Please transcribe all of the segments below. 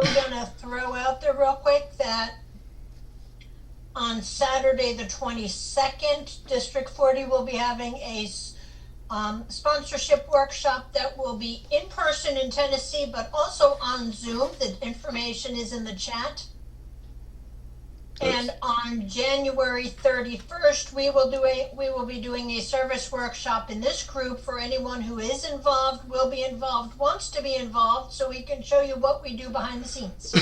I'm gonna throw out there real quick that on Saturday, the 22nd, District 40 will be having a sponsorship workshop that will be in person in Tennessee, but also on Zoom. The information is in the chat. And on January 31st, we will be doing a service workshop in this group for anyone who is involved, will be involved, wants to be involved, so we can show you what we do behind the scenes.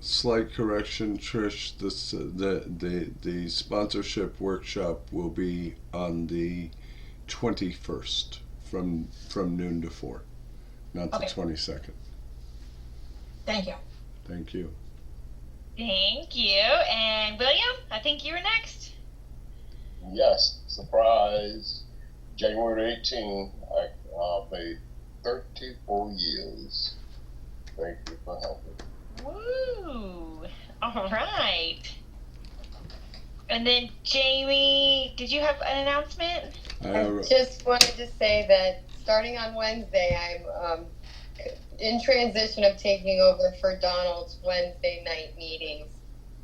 Slight correction, Trish. The sponsorship workshop will be on the 21st from noon to 4, not the 22nd. Thank you. Thank you. Thank you. And William, I think you were next. Yes, surprise. January 18, I'll be 34 years. Thank you for helping. Woo! All right. And then Jamie, did you have an announcement? I just wanted to say that starting on Wednesday, I'm in transition of taking over for Donald's Wednesday night meetings,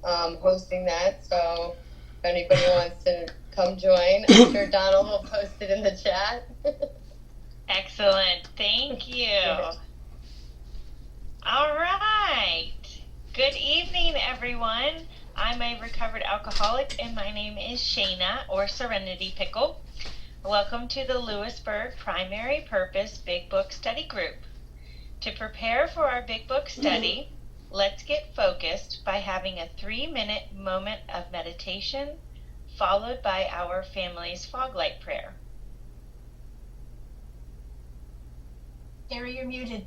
hosting that. So if anybody wants to come join, I'm sure Donald will post it in the chat. Excellent. Thank you. All right. Good evening, everyone. I'm a recovered alcoholic, and my name is Shayna, or Serenity Pickle. Welcome to the Lppbbsg Primary Purpose Big Book Study Group. To prepare for our Big Book study, let's get focused by having a 3-minute moment of meditation, followed by our family's fog light prayer. Gary, you're muted.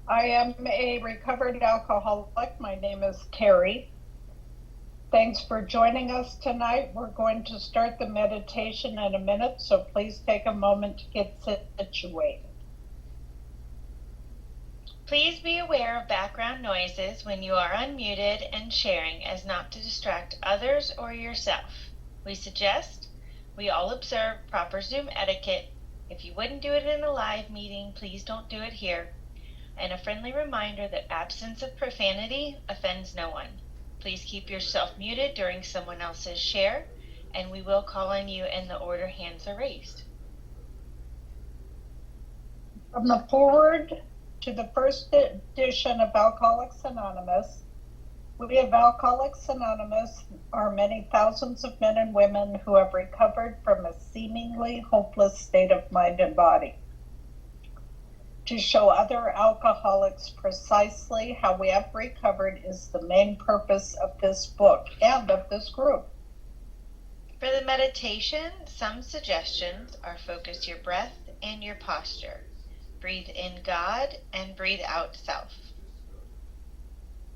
I am a recovered alcoholic. My name is Terry. Thanks for joining us tonight. We're going to start the meditation in a minute, so please take a moment to get situated. Please be aware of background noises when you are unmuted and sharing, as not to distract others or yourself. We suggest we all observe proper Zoom etiquette. If you wouldn't do it in a live meeting, please don't do it here. And a friendly reminder that absence of profanity offends no one. Please keep yourself muted during someone else's share, and we will call on you in the order hands are raised. From the forward to the first edition of Alcoholics Anonymous, we of Alcoholics Anonymous are many thousands of men and women who have recovered from a seemingly hopeless state of mind and body. To show other alcoholics precisely how we have recovered is the main purpose of this book and of this group. For the meditation, some suggestions are focus your breath and your posture. Breathe in God and breathe out self.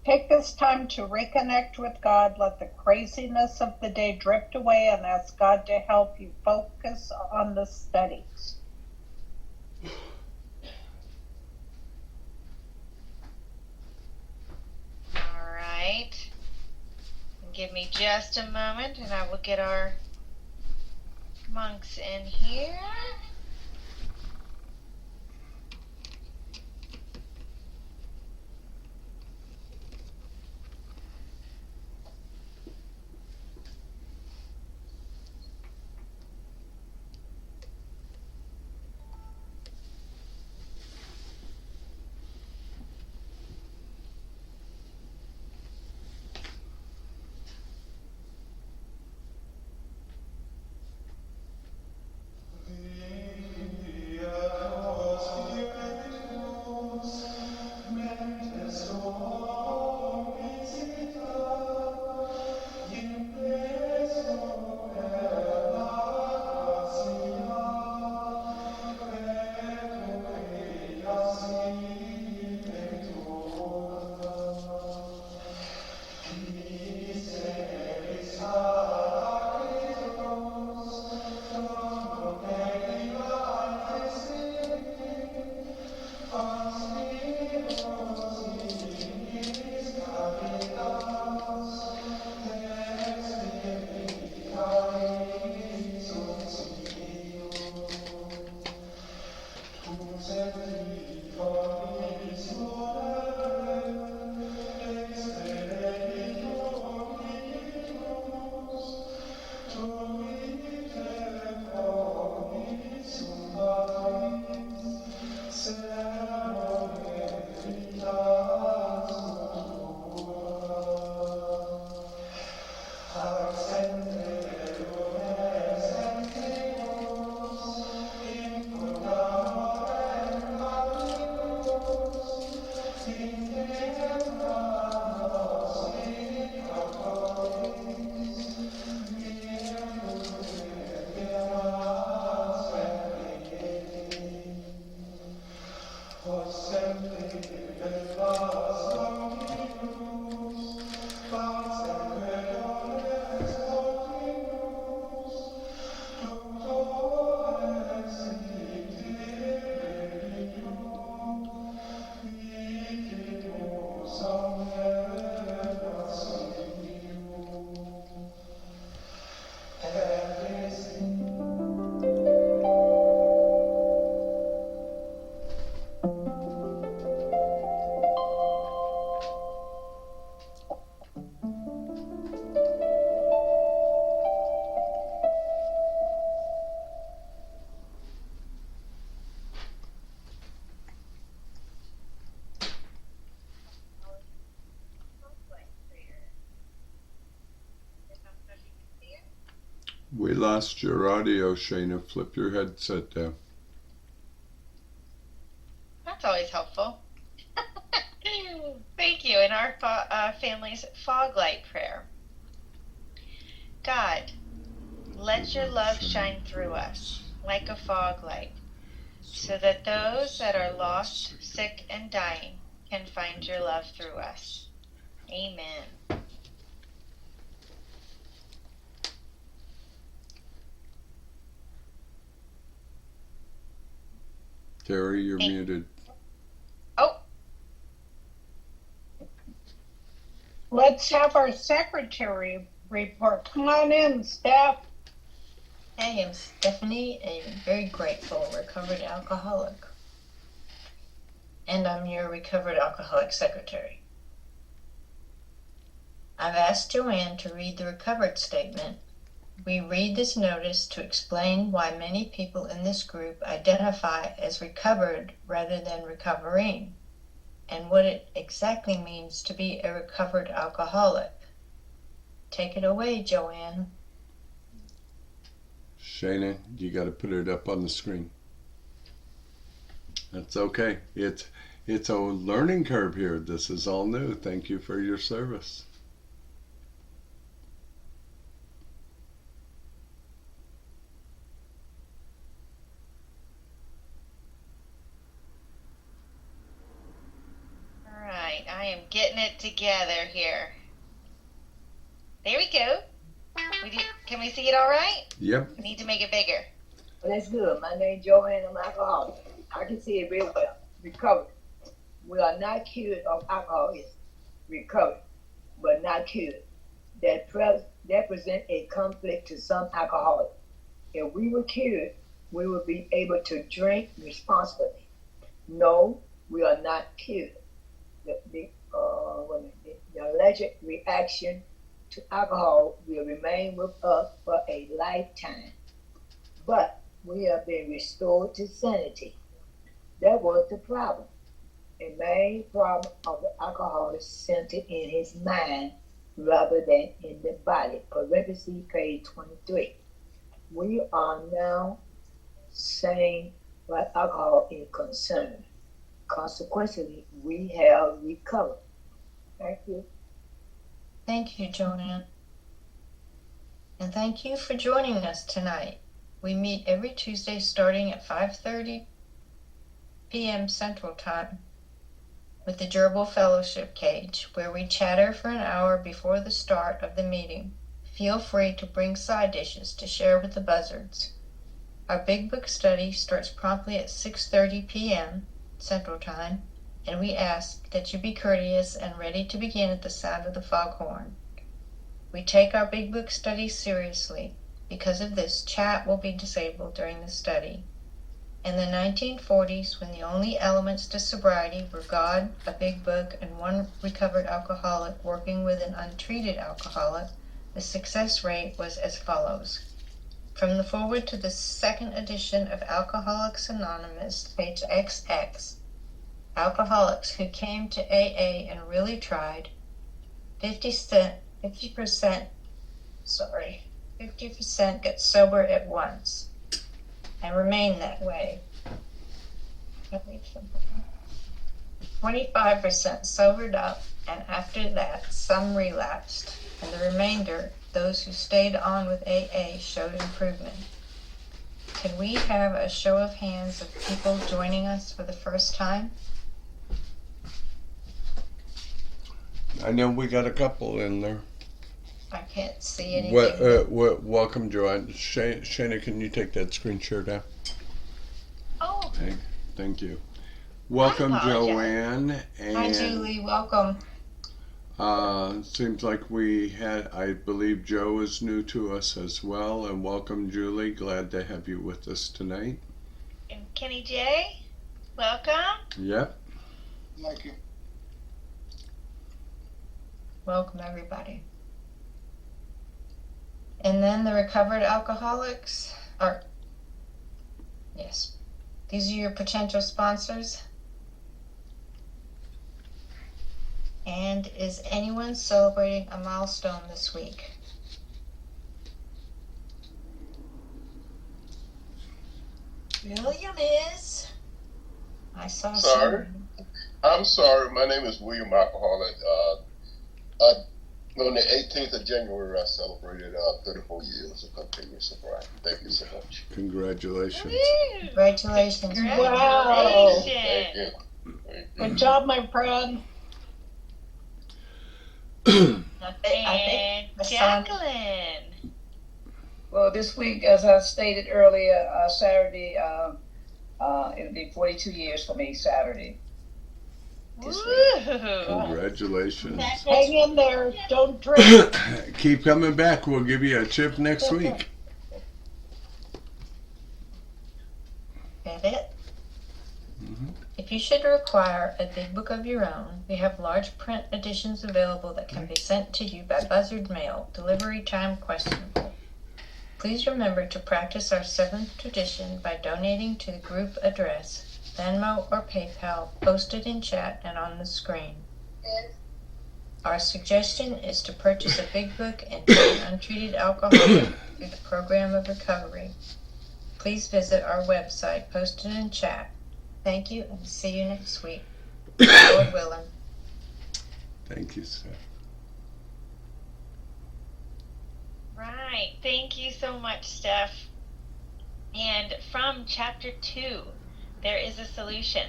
Take this time to reconnect with God. Let the craziness of the day drift away and ask God to help you focus on the study. Give me just a moment and I will get our monks in here. lost your audio, Shayna. Flip your headset down. That's always helpful. Thank you. In our family's fog light prayer. God, let your love shine through us like a fog light, so that those that are lost, sick, and dying can find your love through us. Amen. Terry, you're Hey. muted. Oh, Let's have our secretary report. Come on in, Steph. I am Stephanie, a very grateful recovered alcoholic. And I'm your recovered alcoholic secretary. I've asked Joanne to read the recovered statement. We read this notice to explain why many people in this group identify as recovered rather than recovering, and what it exactly means to be a recovered alcoholic. Take it away, Joanne. Shayna, you got to put it up on the screen. That's okay. It's a learning curve here. This is all new. Thank you for your service. all right. I am getting it together here. There we go. Can we see it all right? Yep. I need to make it bigger. That's good. My name's Joanne. I'm alcoholic. I can see it real well. Recovered. We are not cured of alcoholism. Recovered, but not cured. That presents a conflict to some alcoholics. If we were cured, we would be able to drink responsibly. No, we are not cured. The allergic reaction to alcohol will remain with us for a lifetime. But we have been restored to sanity. That was the problem. The main problem of the alcoholic is centered in his mind rather than in the body. Parentheses, page 23. We are now sane where alcohol is concerned. Consequently, we have recovered. Thank you. Thank you, Joanne. And thank you for joining us tonight. We meet every Tuesday starting at 5:30 p.m. Central Time with the Gerbil Fellowship Cage, where we chatter for an hour before the start of the meeting. Feel free to bring side dishes to share with the buzzards. Our Big Book study starts promptly at 6:30 p.m. Central Time, and we ask that you be courteous and ready to begin at the sound of the foghorn. We take our Big Book study seriously. Because of this, chat will be disabled during the study. In the 1940s, when the only elements to sobriety were God, a big book, and one recovered alcoholic working with an untreated alcoholic, the success rate was as follows. From the foreword to the second edition of Alcoholics Anonymous, page XX, alcoholics who came to AA and really tried, 50% get sober at once and remain that way. 25% sobered up, and after that, some relapsed, and the remainder, those who stayed on with AA, showed improvement. Can we have a show of hands of people joining us for the first time? I know we got a couple in there. I can't see anything. Welcome, Joanne. Shayna, can you take that screen share down? Oh, Thank you. Welcome, apologize. Joanne. Hi, And Julie. Welcome. seems like we had, I believe Joe is new to us as well. And welcome, Julie. Glad to have you with us tonight. and Kenny J, welcome. Yep. Thank you. Welcome, everybody. And then the recovered alcoholics are, yes, these are your potential sponsors. And is anyone celebrating a milestone this week? William is. I saw Sorry. some. I'm sorry. My name is William Alcoholic. On the 18th of January, I celebrated 34 years of continuous sobriety. Thank you so much. Congratulations. Woo! Congratulations. Wow. Thank Congratulations. you. Thank you. Good job, my friend. I think And my son. Jacqueline. Well, this week, as I stated earlier, Saturday, it'll be 42 years for me Saturday. This week. Woo! Congratulations. Hang in there. Don't drink. Keep coming back. We'll give you a chip next week. Get it? Mhm. If you should require a big book of your own, we have large print editions available that can be sent to you by buzzard mail. Delivery time questionable. Please remember to practice our 7th tradition by donating to the group address, Venmo or PayPal, posted in chat and on the screen. Our suggestion is to purchase a big book and train untreated alcoholics through the program of recovery. Please visit our website posted in chat. Thank you and see you next week. Lord willing. Thank you, sir. Right. Thank you so much, Steph. And from chapter 2, there is a solution.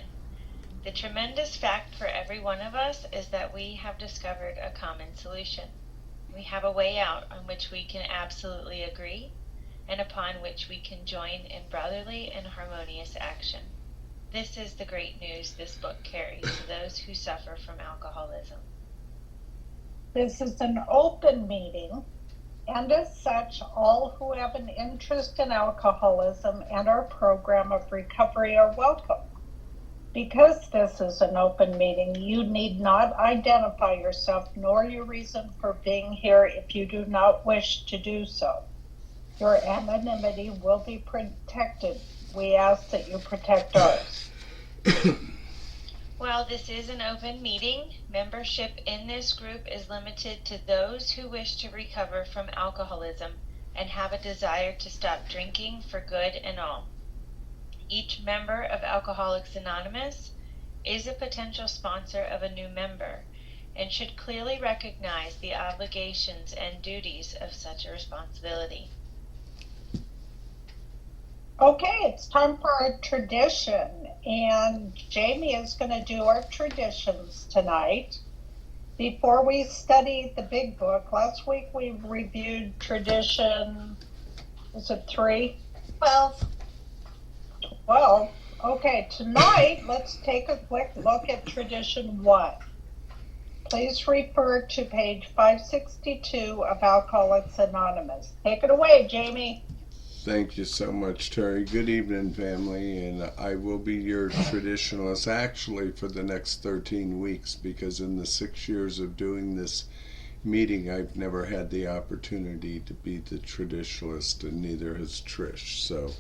The tremendous fact for every one of us is that we have discovered a common solution. We have a way out on which we can absolutely agree and upon which we can join in brotherly and harmonious action. This is the great news this book carries to those who suffer from alcoholism. This is an open meeting, and as such, all who have an interest in alcoholism and our program of recovery are welcome. Because this is an open meeting, you need not identify yourself nor your reason for being here if you do not wish to do so. Your anonymity will be protected. We ask that you protect ours. While this is an open meeting, membership in this group is limited to those who wish to recover from alcoholism and have a desire to stop drinking for good and all. Each member of Alcoholics Anonymous is a potential sponsor of a new member and should clearly recognize the obligations and duties of such a responsibility. Okay, it's time for our tradition, and Jamie is going to do our traditions tonight. Before we study the big book, last week we reviewed tradition, was it 3? 12. 12. Okay, tonight let's take a quick look at tradition 1. Please refer to page 562 of Alcoholics Anonymous. Take it away, Jamie. Thank you so much, Terry. Good evening, family. And I will be your traditionalist actually for the next 13 weeks because in the 6 years of doing this meeting, I've never had the opportunity to be the traditionalist, and neither has Trish. So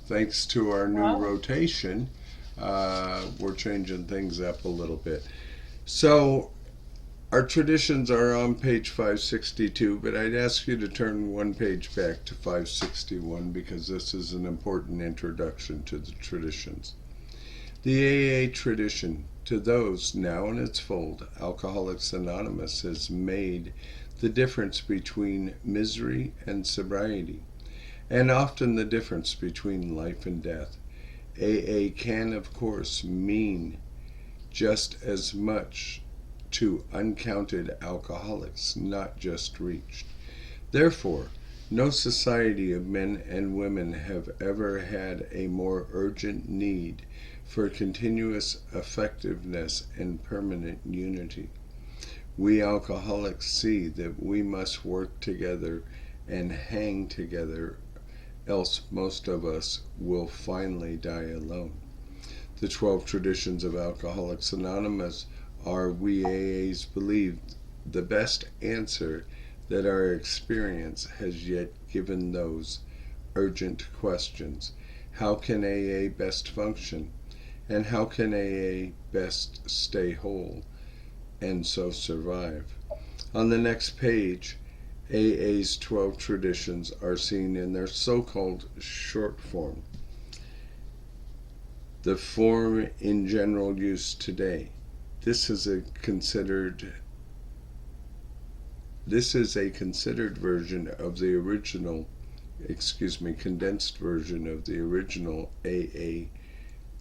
thanks to our new rotation, we're changing things up a little bit. So our traditions are on page 562, but I'd ask you to turn one page back to 561 because this is an important introduction to the traditions. The AA tradition, to those now in its fold, Alcoholics Anonymous has made the difference between misery and sobriety, and often the difference between life and death. AA can, of course, mean just as much to uncounted alcoholics not just reached. Therefore, no society of men and women have ever had a more urgent need for continuous effectiveness and permanent unity. We alcoholics see that we must work together and hang together, else most of us will finally die alone. The 12 traditions of Alcoholics Anonymous are, we AAs believe, the best answer that our experience has yet given those urgent questions. How can AA best function? And how can AA best stay whole and so survive? On the next page, AA's 12 traditions are seen in their so-called short form. The form in general use today. This is a considered version of the original, condensed version of the original AA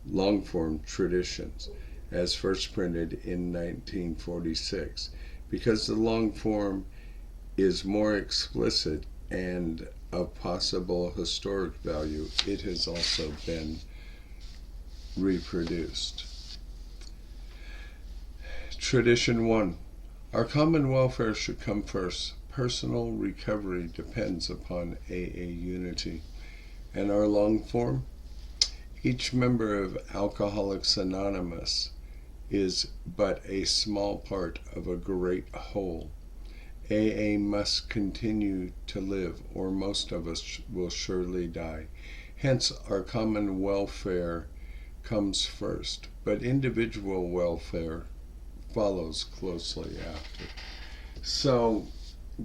long form traditions as first printed in 1946. Because the long form is more explicit and of possible historic value, it has also been reproduced. Tradition 1. Our common welfare should come first. Personal recovery depends upon AA unity. And our long form? Each member of Alcoholics Anonymous is but a small part of a great whole. AA must continue to live, or most of us will surely die. Hence, our common welfare comes first, but individual welfare follows closely after. So,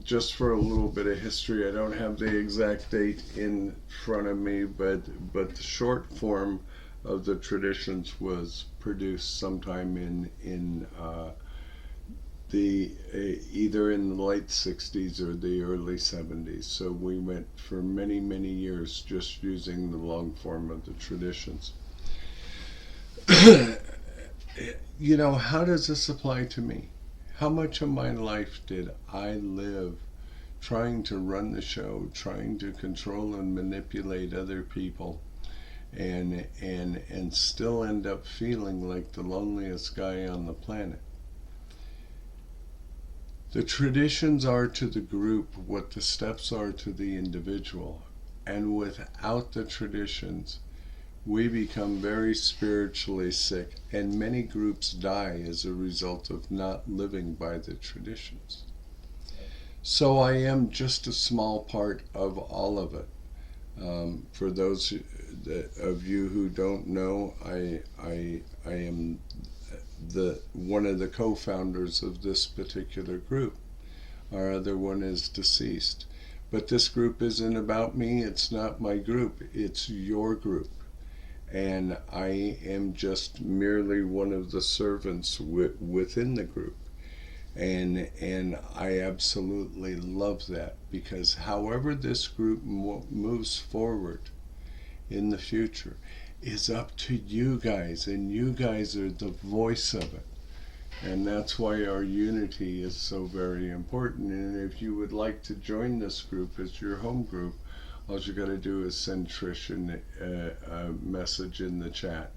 just for a little bit of history, I don't have the exact date in front of me, but the short form of the traditions was produced sometime in either in the late 60s or the early 70s. So we went for many, many years just using the long form of the traditions. You know, how does this apply to me? How much of my life did I live trying to run the show, trying to control and manipulate other people, and still end up feeling like the loneliest guy on the planet? The traditions are to the group what the steps are to the individual, and without the traditions, we become very spiritually sick, and many groups die as a result of not living by the traditions. So I am just a small part of all of it. For those of you who don't know, I am one of the co-founders of this particular group. Our other one is deceased. But this group isn't about me, it's not my group, it's your group. And I am just merely one of the servants within the group. And I absolutely love that, because however this group moves forward in the future is up to you guys, and you guys are the voice of it. And that's why our unity is so very important. And if you would like to join this group as your home group, all you got to do is send Trish a message in the chat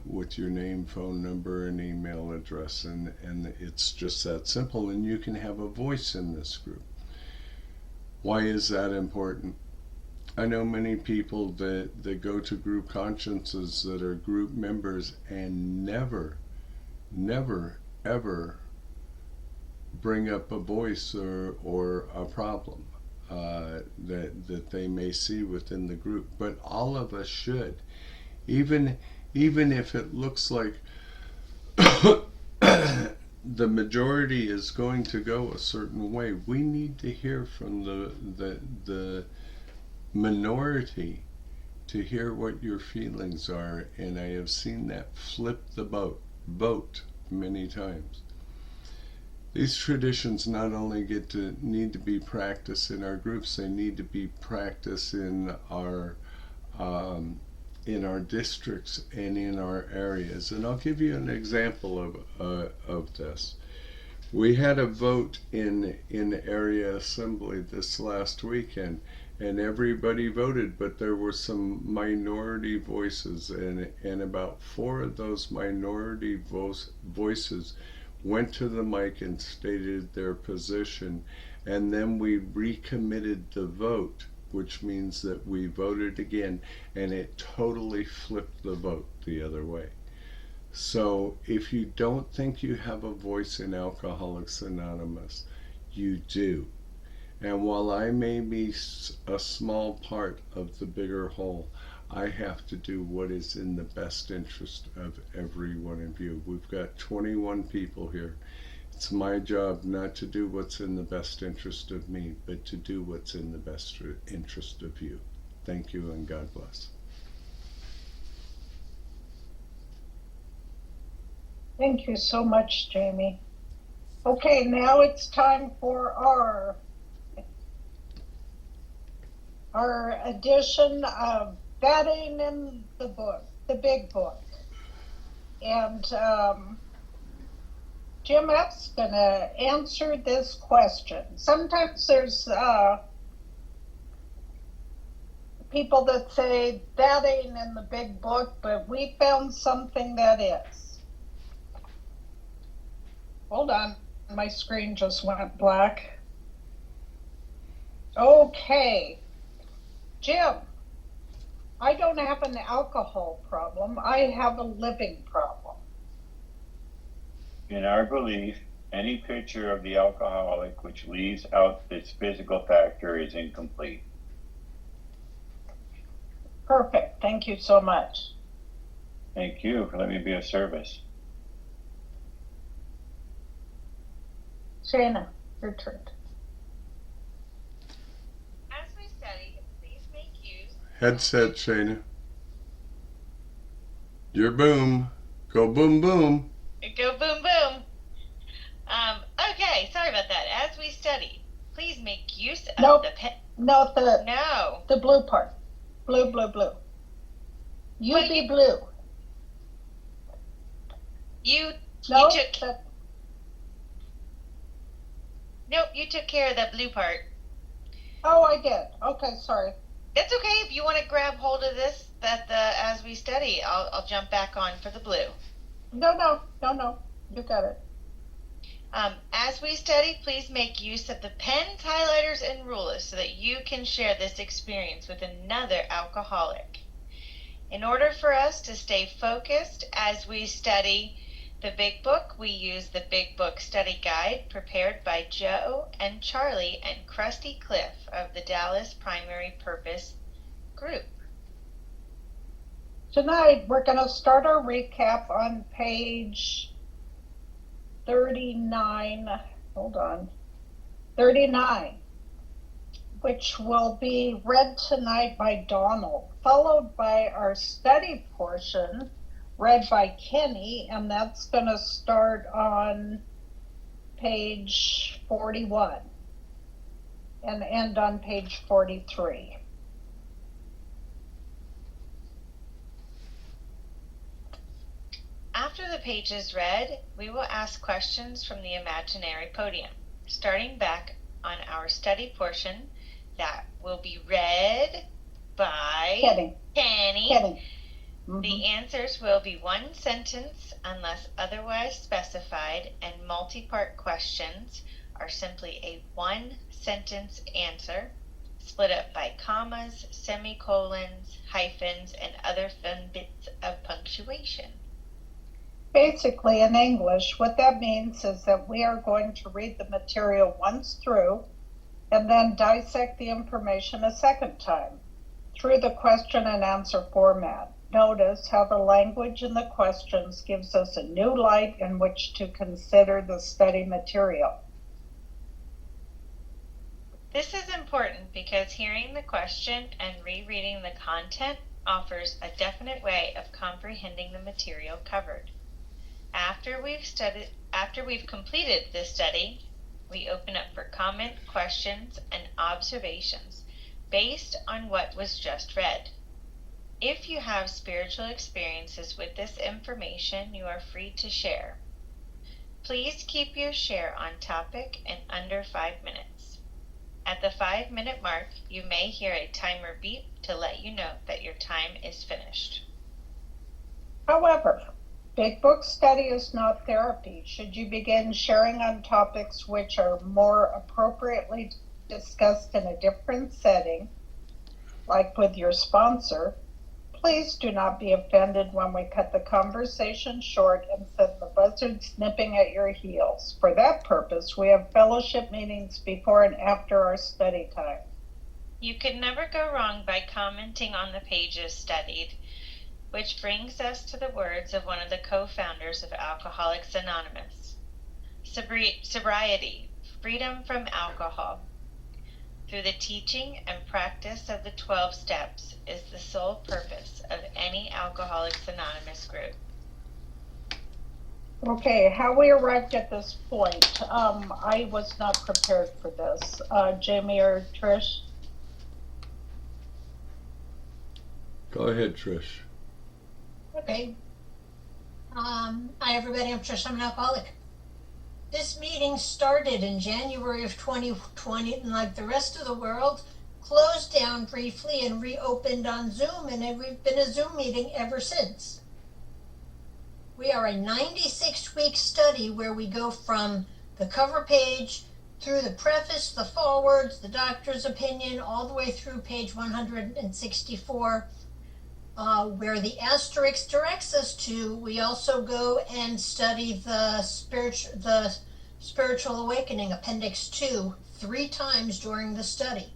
with your name, phone number, and email address, and it's just that simple, and you can have a voice in this group. Why is that important? I know many people that go to group consciences that are group members and never, ever bring up a voice or a problem that they may see within the group. But all of us should, even if it looks like the majority is going to go a certain way. We need to hear from the minority to hear what your feelings are, and I have seen that flip the boat many times. These traditions not only need to be practiced in our groups, they need to be practiced in our districts and in our areas. And I'll give you an example of this. We had a vote in area assembly this last weekend, and everybody voted, but there were some minority voices, and about 4 of those minority voices went to the mic and stated their position, and then we recommitted the vote, which means that we voted again, and it totally flipped the vote the other way. So if you don't think you have a voice in Alcoholics Anonymous, you do. And while I may be a small part of the bigger whole, I have to do what is in the best interest of every one of you. We've got 21 people here. It's my job not to do what's in the best interest of me, but to do what's in the best interest of you. Thank you, and God bless. Thank you so much, Jamie. Okay, now it's time for our edition of Betting in the Book, the Big Book. And Jim F's going to answer this question. Sometimes there's people that say that ain't in the big book, but we found something that is. Hold on, my screen just went black. Okay, Jim, I don't have an alcohol problem. I have a living problem. In our belief, any picture of the alcoholic which leaves out this physical factor is incomplete. Perfect. Thank you so much. Thank you for letting me be of service. Shana, your turn. As we study, please make use. Headset, Shana. Your boom. Go boom boom. Go boom boom. Okay, sorry about that. As we study, please make use of Nope. the pen. No, No. the blue part. Blue. You Well, be blue. You No, took. that, Nope, you took care of the blue part. oh, I did. Okay, sorry. That's okay. If you want to grab hold of this, as we study, I'll jump back on for the blue. No. You got it. As we study, please make use of the pens, highlighters, and rulers so that you can share this experience with another alcoholic. In order for us to stay focused as we study the Big Book, we use the Big Book Study Guide prepared by Joe and Charlie and Krusty Cliff of the Dallas Primary Purpose Group. Tonight, we're going to start our recap on page 39. Hold on. 39, which will be read tonight by Donald, followed by our study portion read by Kenny, and that's going to start on page 41 and end on page 43. After the page is read, we will ask questions from the imaginary podium, starting back on our study portion that will be read by Kenny. Mm-hmm. The answers will be one sentence unless otherwise specified, and multi-part questions are simply a one-sentence answer split up by commas, semicolons, hyphens, and other fun bits of punctuation. Basically, in English, what that means is that we are going to read the material once through and then dissect the information a second time through the question and answer format. Notice how the language in the questions gives us a new light in which to consider the study material. This is important because hearing the question and rereading the content offers a definite way of comprehending the material covered. After we've completed this study, we open up for comment, questions, and observations based on what was just read. If you have spiritual experiences with this information, you are free to share. Please keep your share on topic and under 5 minutes. At the 5-minute mark, you may hear a timer beep to let you know that your time is finished. However, Big Book study is not therapy. Should you begin sharing on topics which are more appropriately discussed in a different setting, like with your sponsor, please do not be offended when we cut the conversation short and send the buzzard snipping at your heels. For that purpose, we have fellowship meetings before and after our study time. You can never go wrong by commenting on the pages studied, which brings us to the words of one of the co-founders of Alcoholics Anonymous. Sobriety, freedom from alcohol, through the teaching and practice of the 12 steps, is the sole purpose of any Alcoholics Anonymous group. Okay, how we arrived at this point. I was not prepared for this. Jamie or Trish? Go ahead, Trish. Okay. Hi everybody, I'm Trish, I'm an alcoholic. This meeting started in January of 2020, and like the rest of the world, closed down briefly and reopened on Zoom, and we've been a Zoom meeting ever since. We are a 96-week study where we go from the cover page through the preface, the forewords, the doctor's opinion, all the way through page 164, where the asterisk directs us to. We also go and study the spiritual awakening, appendix 2, 3 times during the study.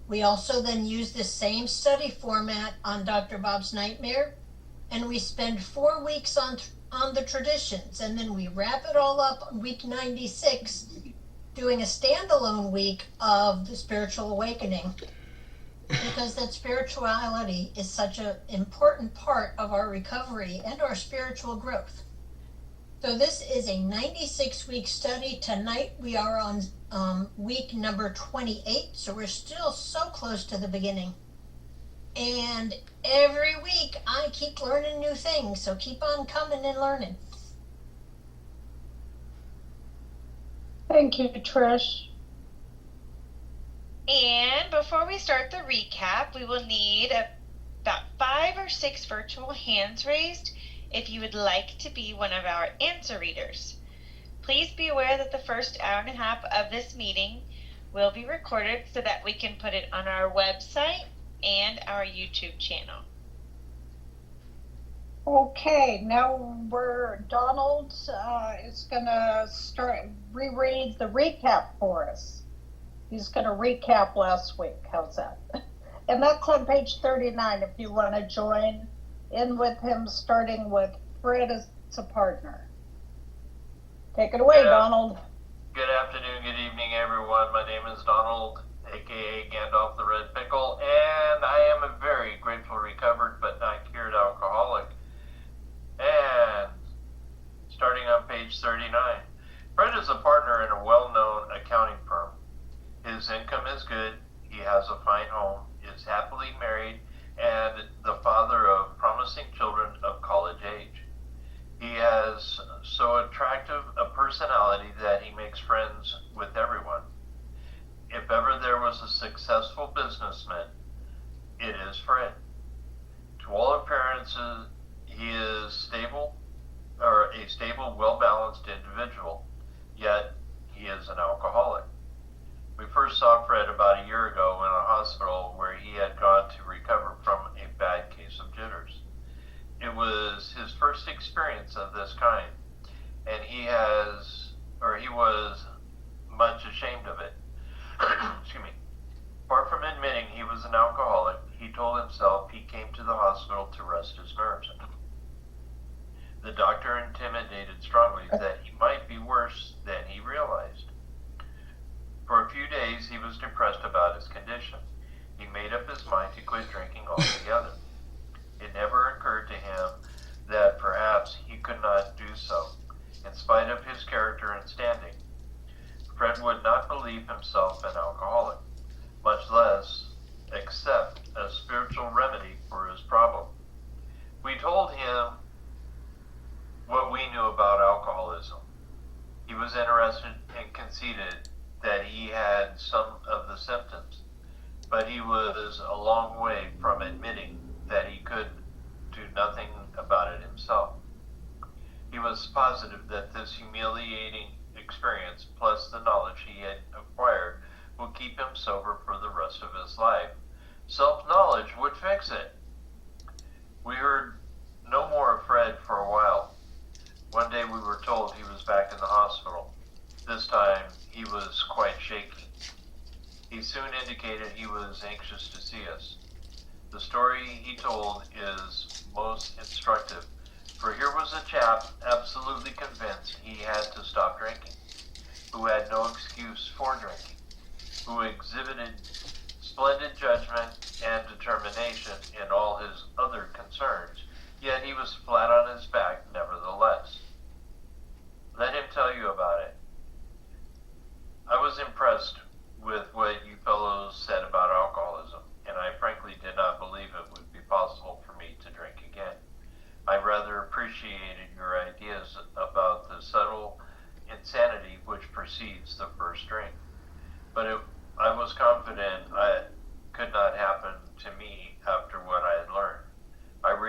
We also then use this same study format on Dr. Bob's Nightmare, and we spend 4 weeks on the traditions, and then we wrap it all up on week 96, doing a standalone week of the spiritual awakening, because that spirituality is such an important part of our recovery and our spiritual growth. So this is a 96-week study. Tonight we are on week number 28, so we're still so close to the beginning. And every week I keep learning new things, so keep on coming and learning. Thank you, Trish. And before we start the recap, we will need about 5 or 6 virtual hands raised if you would like to be one of our answer readers. Please be aware that the first hour and a half of this meeting will be recorded so that we can put it on our website and our YouTube channel. Okay, now Donald is going to reread the recap for us. He's going to recap last week. How's that? And that's on page 39 if you want to join in with him, starting with Fred as a partner. Take it away, Donald. Good afternoon, good evening, everyone. My name is Donald, aka Gandalf the Red Pickle, and I am a very grateful, recovered, but not cured alcoholic. And starting on page 39, Fred is a partner in a well-known accounting firm. His income is good, he has a fine home, is happily married, and the father of promising children of college age. He has so attractive a personality that he makes friends with everyone. If ever there was a successful businessman, it is Fred. To all appearances, he is a stable, well-balanced individual, yet he is an alcoholic. We first saw Fred about a year ago in a hospital where he had gone to recover from a bad case of jitters. It was his first experience of this kind, and he was much ashamed of it. Excuse me. Far from admitting he was an alcoholic, he told himself he came to the hospital to rest his nerves. The doctor intimated strongly that he might be worse than he realized. For a few days, he was depressed about his condition. He made up his mind to quit drinking altogether. It never occurred to him that perhaps he could not do so, in spite of his character and standing. Fred would not believe himself an alcoholic, much less accept a spiritual remedy for his problem. We told him what we knew about alcoholism. He was interested and conceded that he had some of the symptoms, but he was a long way from admitting that he could do nothing about it himself. He was positive that this humiliating experience, plus the knowledge he had acquired, would keep him sober for the rest of his life. Self-knowledge would fix it. We heard no more of Fred for a while. One day we were told he was back in the hospital. This time he was quite shaky. He soon indicated he was anxious to see us. The story he told is most instructive, for here was a chap absolutely convinced he had to stop drinking, who had no excuse for drinking, who exhibited splendid judgment and determination in all his other concerns, yet he was flat on his back nevertheless.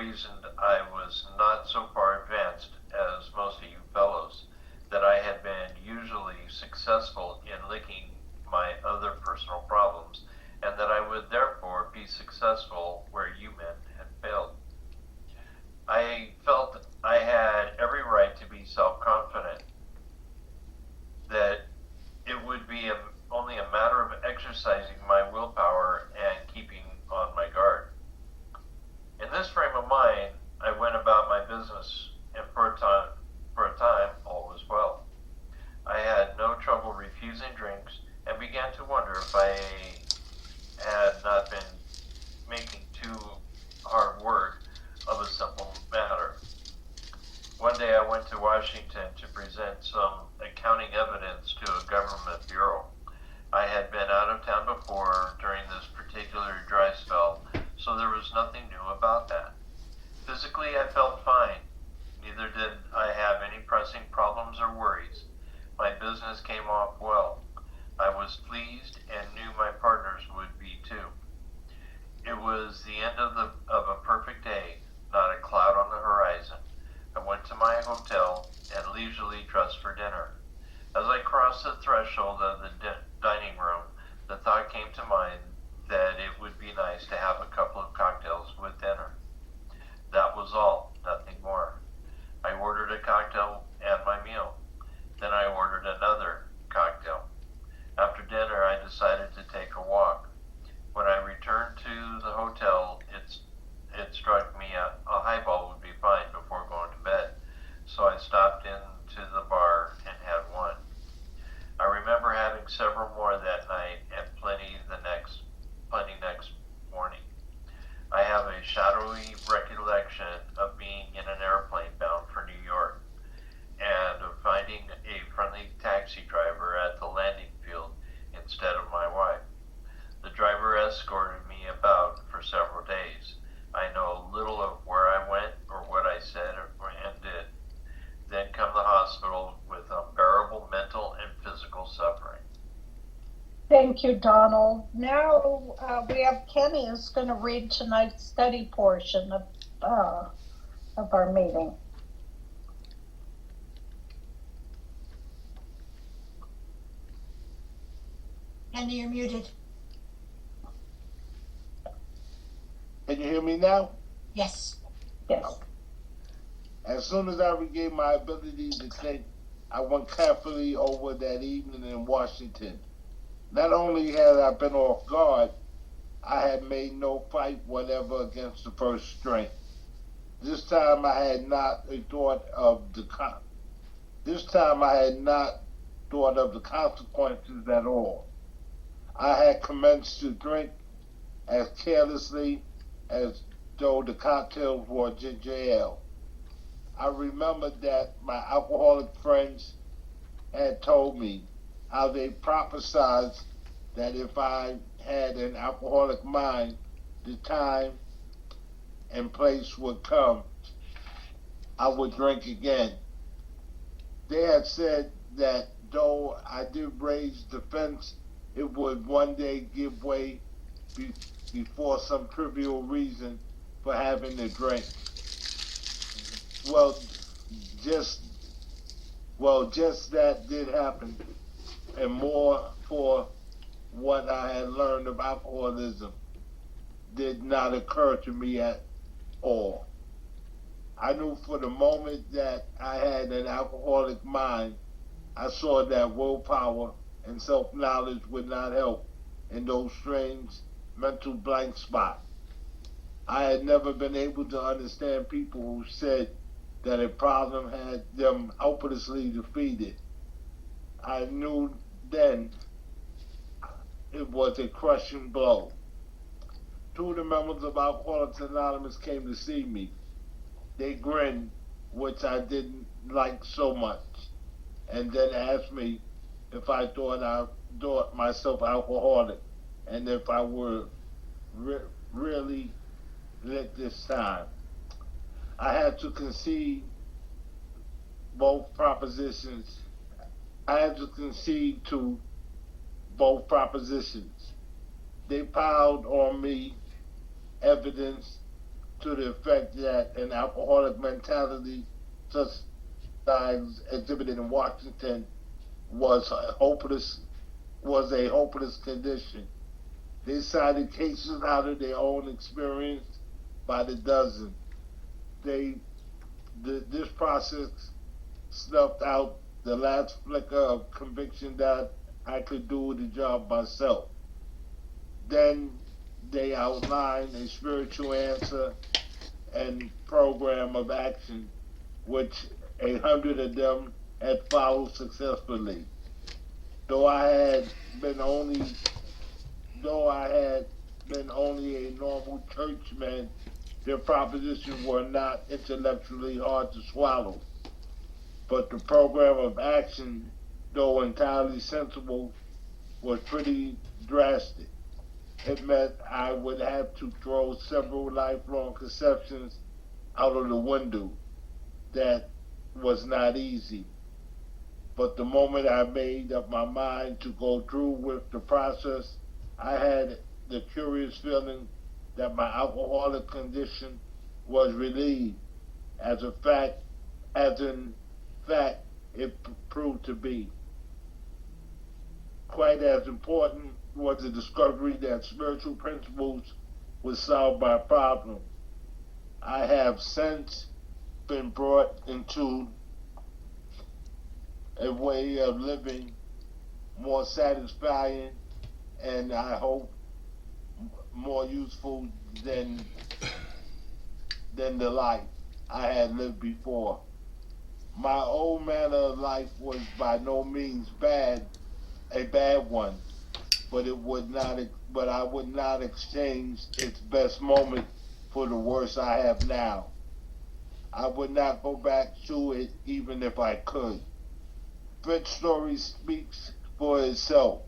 reasoned I was not so far advanced as most of you fellows, that I had been usually successful in licking my other personal problems, and that I would therefore be successful where you men had failed. I felt I had every right to be self-confident, that it would be only a matter of exercising my willpower and keeping on my guard. In this frame of mind, I went about my business, and for a time, all was well. I had no trouble refusing drinks, and began to wonder if I had not been making too hard work of a simple matter. One day I went to Washington to present some accounting evidence to a government bureau. I had been out of town before during this particular dry spell, so there was nothing new about that. Physically, I felt fine. Neither did I have any pressing problems or worries. My business came off well. I was pleased and knew my partners would be too. It was the end of a perfect day, not a cloud on the horizon. I went to my hotel and leisurely dressed for dinner. As I crossed the threshold of the dining room, the thought came to mind that it would be nice to have a couple of cocktails with dinner. That was all, nothing more. I ordered a cocktail and my meal. Then I ordered another cocktail. After dinner, I decided to take a walk. When I returned to the hotel, it struck me a highball would be fine before going to bed. So I stopped into the bar and had one. I remember having several more that night and plenty next morning. I have a shadowy recollection of being in an airplane bound for New York, and of finding a friendly taxi driver at the landing field instead of my wife. The driver escorted me about for several days. I know little of where I went or what I said and did. Then come the hospital with unbearable mental and physical suffering. Thank you, Donald. Now we have Kenny who's going to read tonight's study portion of our meeting. Kenny, you're muted. Can you hear me now? Yes. Yes. As soon as I regained my ability to think, I went carefully over that evening in Washington. Not only had I been off guard, I had made no fight whatever against the first strength. This time I had not thought of the consequences at all. I had commenced to drink as carelessly as though the cocktails were ginger ale. I remembered that my alcoholic friends had told me how they prophesied that if I had an alcoholic mind, the time and place would come, I would drink again. They had said that though I did raise the fence, it would one day give way before some trivial reason for having a drink. Well, just that did happen, and more, for what I had learned of alcoholism did not occur to me at all. I knew for the moment that I had an alcoholic mind. I saw that willpower and self-knowledge would not help in those strange mental blank spots. I had never been able to understand people who said that a problem had them hopelessly defeated. I knew then it was a crushing blow. Two of the members of Alcoholics Anonymous came to see me. They grinned, which I didn't like so much, and then asked me if I thought myself alcoholic, and if I were really lit this time. I had to concede both propositions. They piled on me evidence to the effect that an alcoholic mentality, such as exhibited in Washington, was a hopeless condition. They cited cases out of their own experience by the dozen. This process snuffed out the last flicker of conviction that I could do the job myself. Then they outlined a spiritual answer and program of action, which 100 of them had followed successfully. Though I had been only a normal churchman, their propositions were not intellectually hard to swallow. But the program of action, though entirely sensible, was pretty drastic. It meant I would have to throw several lifelong conceptions out of the window. That was not easy. But the moment I made up my mind to go through with the process, I had the curious feeling that my alcoholic condition was relieved, as in fact it proved to be. Quite as important was the discovery that spiritual principles would solve my problem. I have since been brought into a way of living more satisfying and I hope more useful than the life I had lived before. My old manner of life was by no means a bad one, but I would not exchange its best moment for the worst I have now. I would not go back to it even if I could. Fred's story speaks for itself.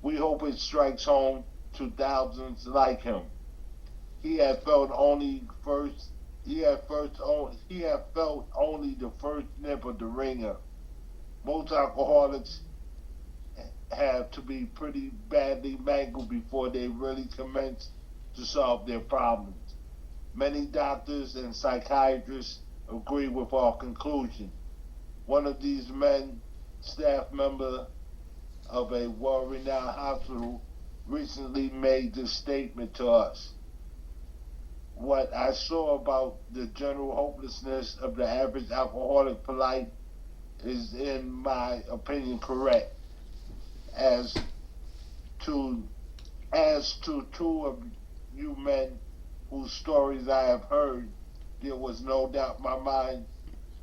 We hope it strikes home to thousands like him. He had felt only the first nip of the ringer. Most alcoholics have to be pretty badly mangled before they really commence to solve their problems. Many doctors and psychiatrists agree with our conclusion. One of these men, staff member of a well-renowned hospital, recently made this statement to us. What I saw about the general hopelessness of the average alcoholic polite is, in my opinion, correct. As to two of you men whose stories I have heard, there was no doubt in my mind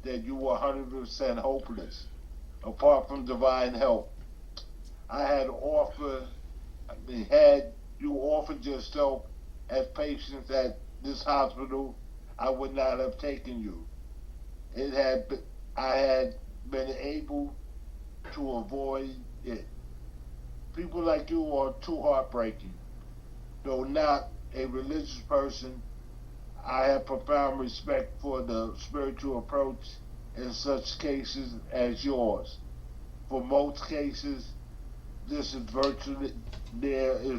that you were 100% hopeless, apart from divine help. Had you offered yourself as patients at this hospital, I would not have taken you. I had been able to avoid it. People like you are too heartbreaking. Though not a religious person, I have profound respect for the spiritual approach in such cases as yours. For most cases, there is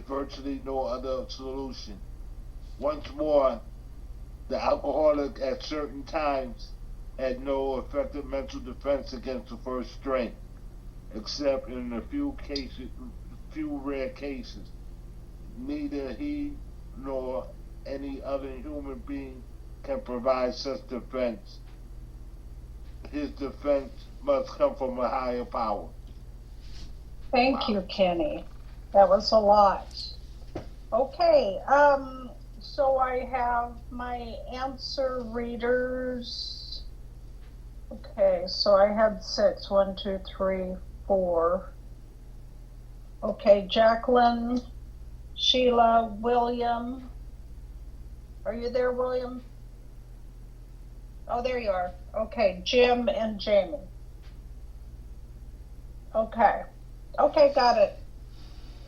virtually no other solution. Once more, the alcoholic at certain times had no effective mental defense against the first drink, except in a few rare cases. Neither he nor any other human being can provide such defense. His defense must come from a higher power. Thank you, Kenny. That was a lot. Okay, so I have my answer readers. Okay, so I had 6. 1, 2, 3, 4. Okay, Jacqueline, Sheila, William. Are you there, William? Oh, there you are. Okay, Jim and Jamie. Okay, got it.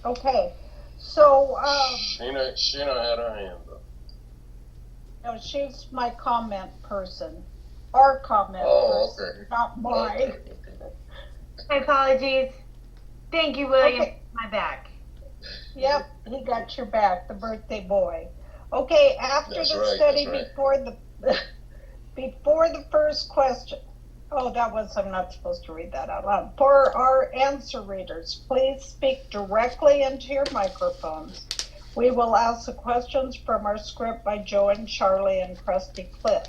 Okay, so Sheena had her hand up. no, she's my comment person. Our comment person, okay. not mine. Okay. My apologies. Thank you, William. Okay. My back. Yep, he got your back, the birthday boy. Okay, after That's the right, study, that's right. before the first question. Oh, I'm not supposed to read that out loud. For our answer readers, please speak directly into your microphones. We will ask the questions from our script by Joe and Charlie and Krusty Cliff.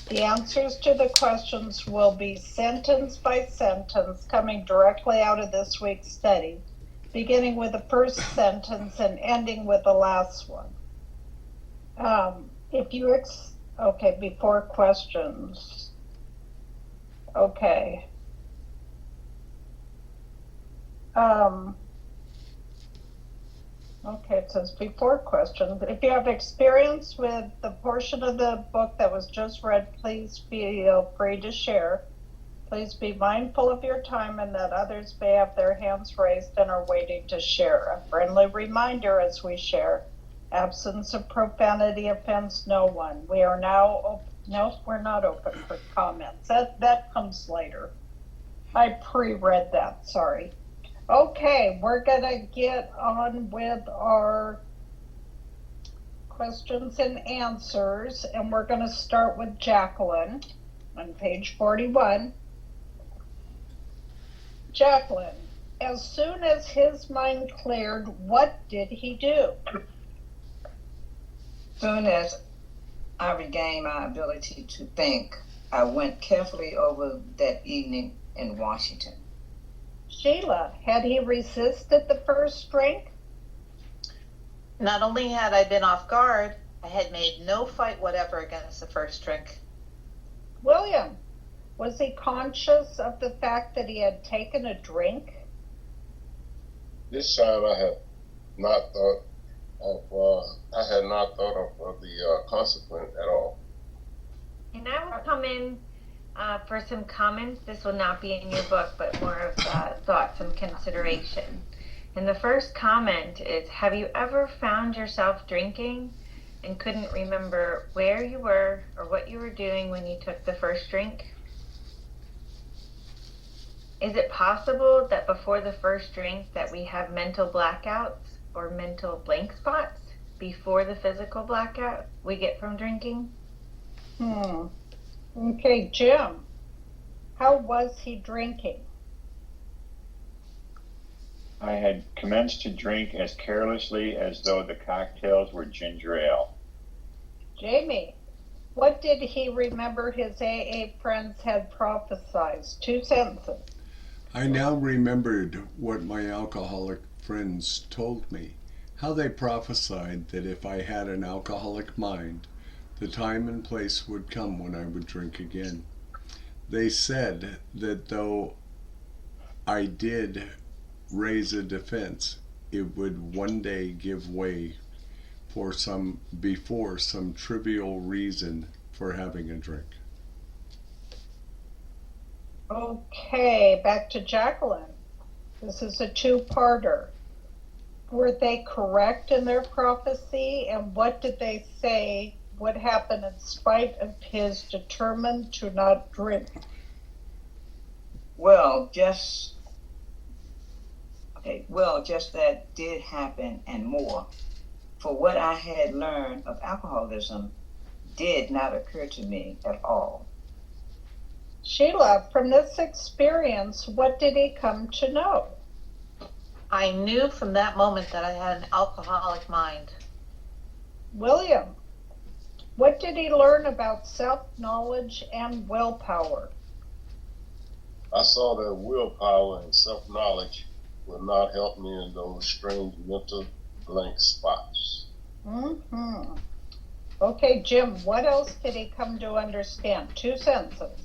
The answers to the questions will be sentence by sentence coming directly out of this week's study, beginning with the first sentence and ending with the last one. Okay, before questions. Okay. Okay, it says before questions. If you have experience with the portion of the book that was just read, please feel free to share. Please be mindful of your time and that others may have their hands raised and are waiting to share. A friendly reminder as we share. Absence of profanity offends no one. We are now, no, we're not open for comments. That comes later. I pre-read that, sorry. Okay, we're gonna get on with our questions and answers, and we're gonna start with Jacqueline on page 41. Jacqueline, as soon as his mind cleared, what did he do? Soon as I regained my ability to think, I went carefully over that evening in Washington. Sheila, had he resisted the first drink? Not only had I been off guard, I had made no fight whatever against the first drink. William, was he conscious of the fact that he had taken a drink? This time I had not thought of the consequence at all. And I will come in for some comments. This will not be in your book, but more of thoughts and consideration. And the first comment is, have you ever found yourself drinking and couldn't remember where you were or what you were doing when you took the first drink? Is it possible that before the first drink that we have mental blackouts or mental blank spots before the physical blackout we get from drinking? Okay, Jim, how was he drinking? I had commenced to drink as carelessly as though the cocktails were ginger ale. Jamie, what did he remember his AA friends had prophesied? 2 sentences. I now remembered what my alcoholic friends told me, how they prophesied that if I had an alcoholic mind, the time and place would come when I would drink again. They said that though I did raise a defense, it would one day give way before some trivial reason for having a drink. Okay, back to Jacqueline. This is a 2-parter. Were they correct in their prophecy, and what did they say would happen in spite of his determined to not drink? Well, just that did happen and more. For what I had learned of alcoholism did not occur to me at all. Sheila, from this experience, what did he come to know? I knew from that moment that I had an alcoholic mind. William, what did he learn about self-knowledge and willpower? I saw that willpower and self-knowledge will not help me in those strange mental blank spots. Okay, Jim, what else did he come to understand? 2 sentences.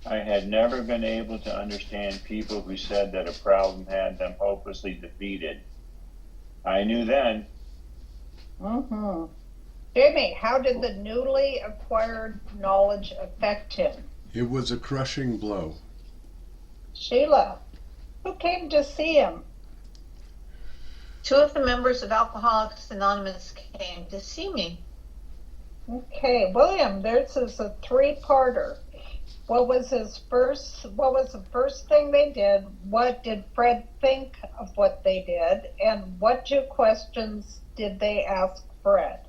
I had never been able to understand people who said that a problem had them hopelessly defeated. I knew then. Jamie, how did the newly acquired knowledge affect him? It was a crushing blow. Sheila, who came to see him? 2 of the members of Alcoholics Anonymous came to see me. Okay, William, this is a 3-parter. What was the first thing they did? What did Fred think of what they did? And what 2 questions did they ask Fred?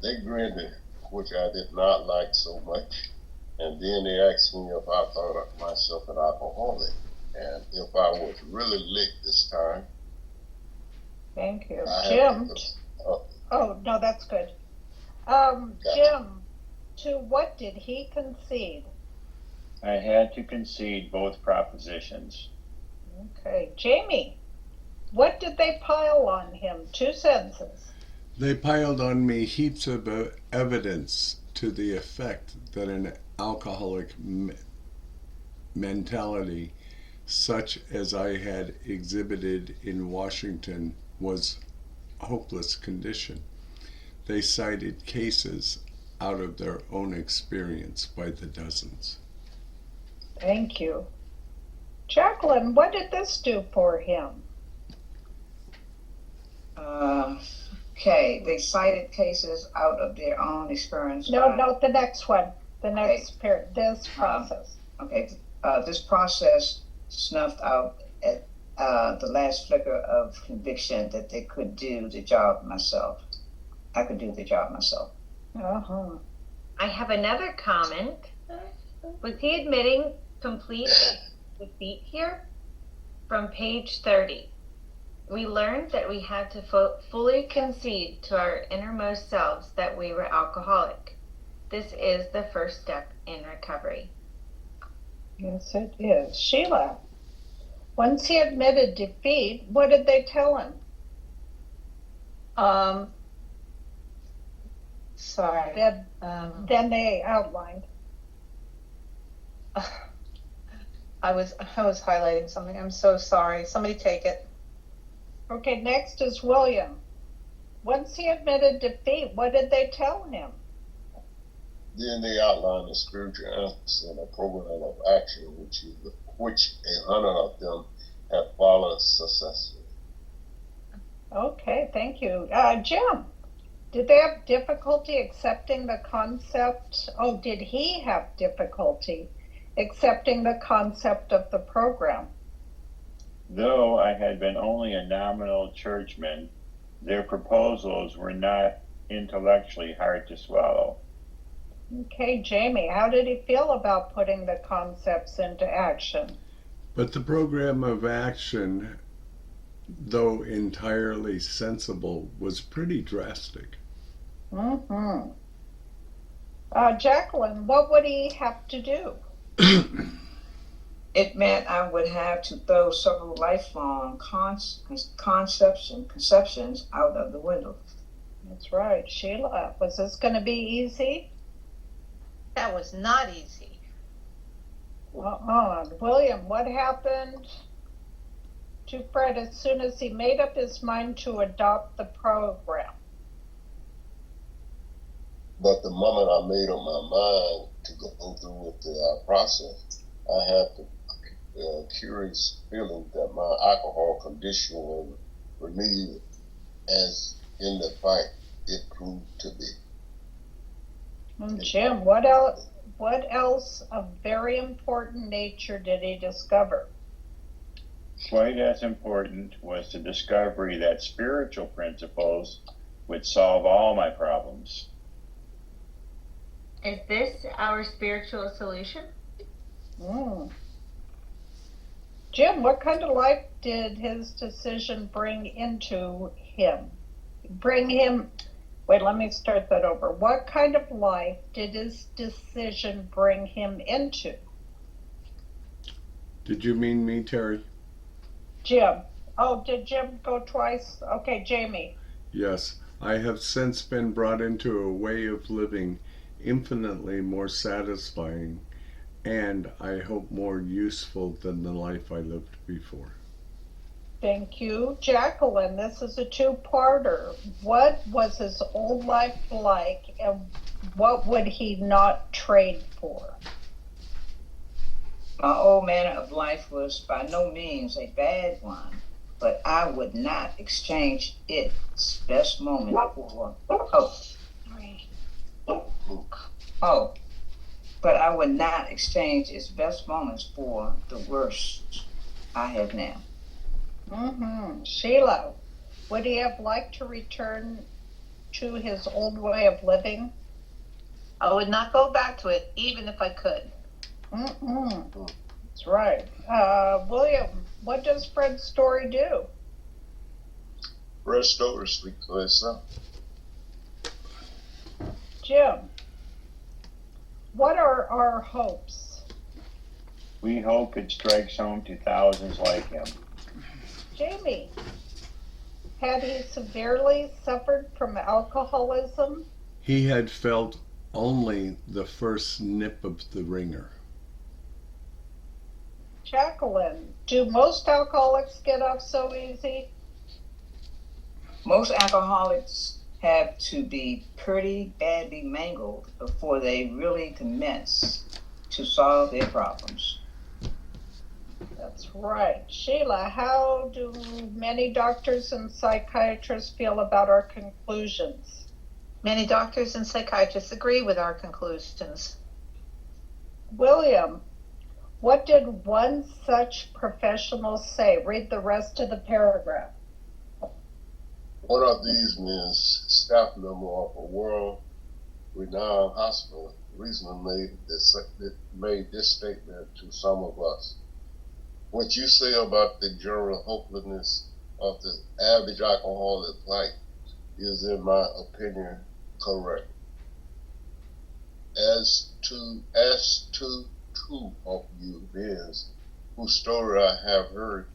They grinned it, which I did not like so much. And then they asked me if I thought of myself an alcoholic. And if I was really licked this time. Thank you. I Jim? had to, Oh, no, that's good. Jim, to what did he concede? I had to concede both propositions. Okay. Jamie, what did they pile on him? 2 sentences. They piled on me heaps of evidence to the effect that an alcoholic mentality, such as I had exhibited in Washington, was a hopeless condition. They cited cases out of their own experience by the dozens. Thank you. Jacqueline, what did this do for him? Okay, they cited cases out of their own experience. No, the next one. The next period. This process. This process snuffed out at the last flicker of conviction that they could do the job myself. I could do the job myself. Uh-huh. I have another comment. Was he admitting complete defeat here? From page 30. We learned that we had to fully concede to our innermost selves that we were alcoholic. This is the first step in recovery. Yes, it is. Sheila, once he admitted defeat, what did they tell him? Sorry. Then they outlined. I was highlighting something. I'm so sorry. Somebody take it. Okay, next is William. Once he admitted defeat, what did they tell him? Then they outlined the spiritual answers and a program of action, which 100 of them have followed successfully. Okay, thank you. Jim, did they have difficulty accepting the concept? Oh, did he have difficulty accepting the concept of the program? Though I had been only a nominal churchman, their proposals were not intellectually hard to swallow. Okay, Jamie, how did he feel about putting the concepts into action? But the program of action, though entirely sensible, was pretty drastic. Mm-hmm. Jacqueline, what would he have to do? It meant I would have to throw several lifelong concepts and conceptions out of the window. That's right. Sheila, was this going to be easy? That was not easy. William, what happened to Fred as soon as he made up his mind to adopt the program? But the moment I made up my mind to go through with the process, I had the curious feeling that my alcohol condition was relieved, as in the fight it proved to be. Jim, what else of very important nature did he discover? Quite as important was the discovery that spiritual principles would solve all my problems. Is this our spiritual solution? Jim, what kind of life did his decision bring into him? Wait, let me start that over. What kind of life did his decision bring him into? Did you mean me, Terry? Jim. Oh, did Jim go twice? Okay, Jamie. Yes, I have since been brought into a way of living infinitely more satisfying and, I hope, more useful than the life I lived before. Thank you. Jacqueline, this is a two-parter. What was his old life like, and what would he not trade for? My old manner of life was by no means a bad one, but I would not exchange its best moment for but I would not exchange its best moments for the worst I have now. Sheila, would he have liked to return to his old way of living? I would not go back to it, even if I could. That's right. William, what does Fred's story do? Fred's story speaks for itself. Jim, what are our hopes? We hope it strikes home to thousands like him. Jamie, had he severely suffered from alcoholism? He had felt only the first nip of the ringer. Jacqueline, do most alcoholics get off so easy? Most alcoholics have to be pretty badly mangled before they really commence to solve their problems. That's right. Sheila, how do many doctors and psychiatrists feel about our conclusions? Many doctors and psychiatrists agree with our conclusions. William, what did one such professional say? Read the rest of the paragraph. One of these men, staff member of a world-renowned hospital, recently made this statement to some of us. What you say about the general hopelessness of the average alcoholic plight is, in my opinion, correct. As to two of you beings whose story I have heard,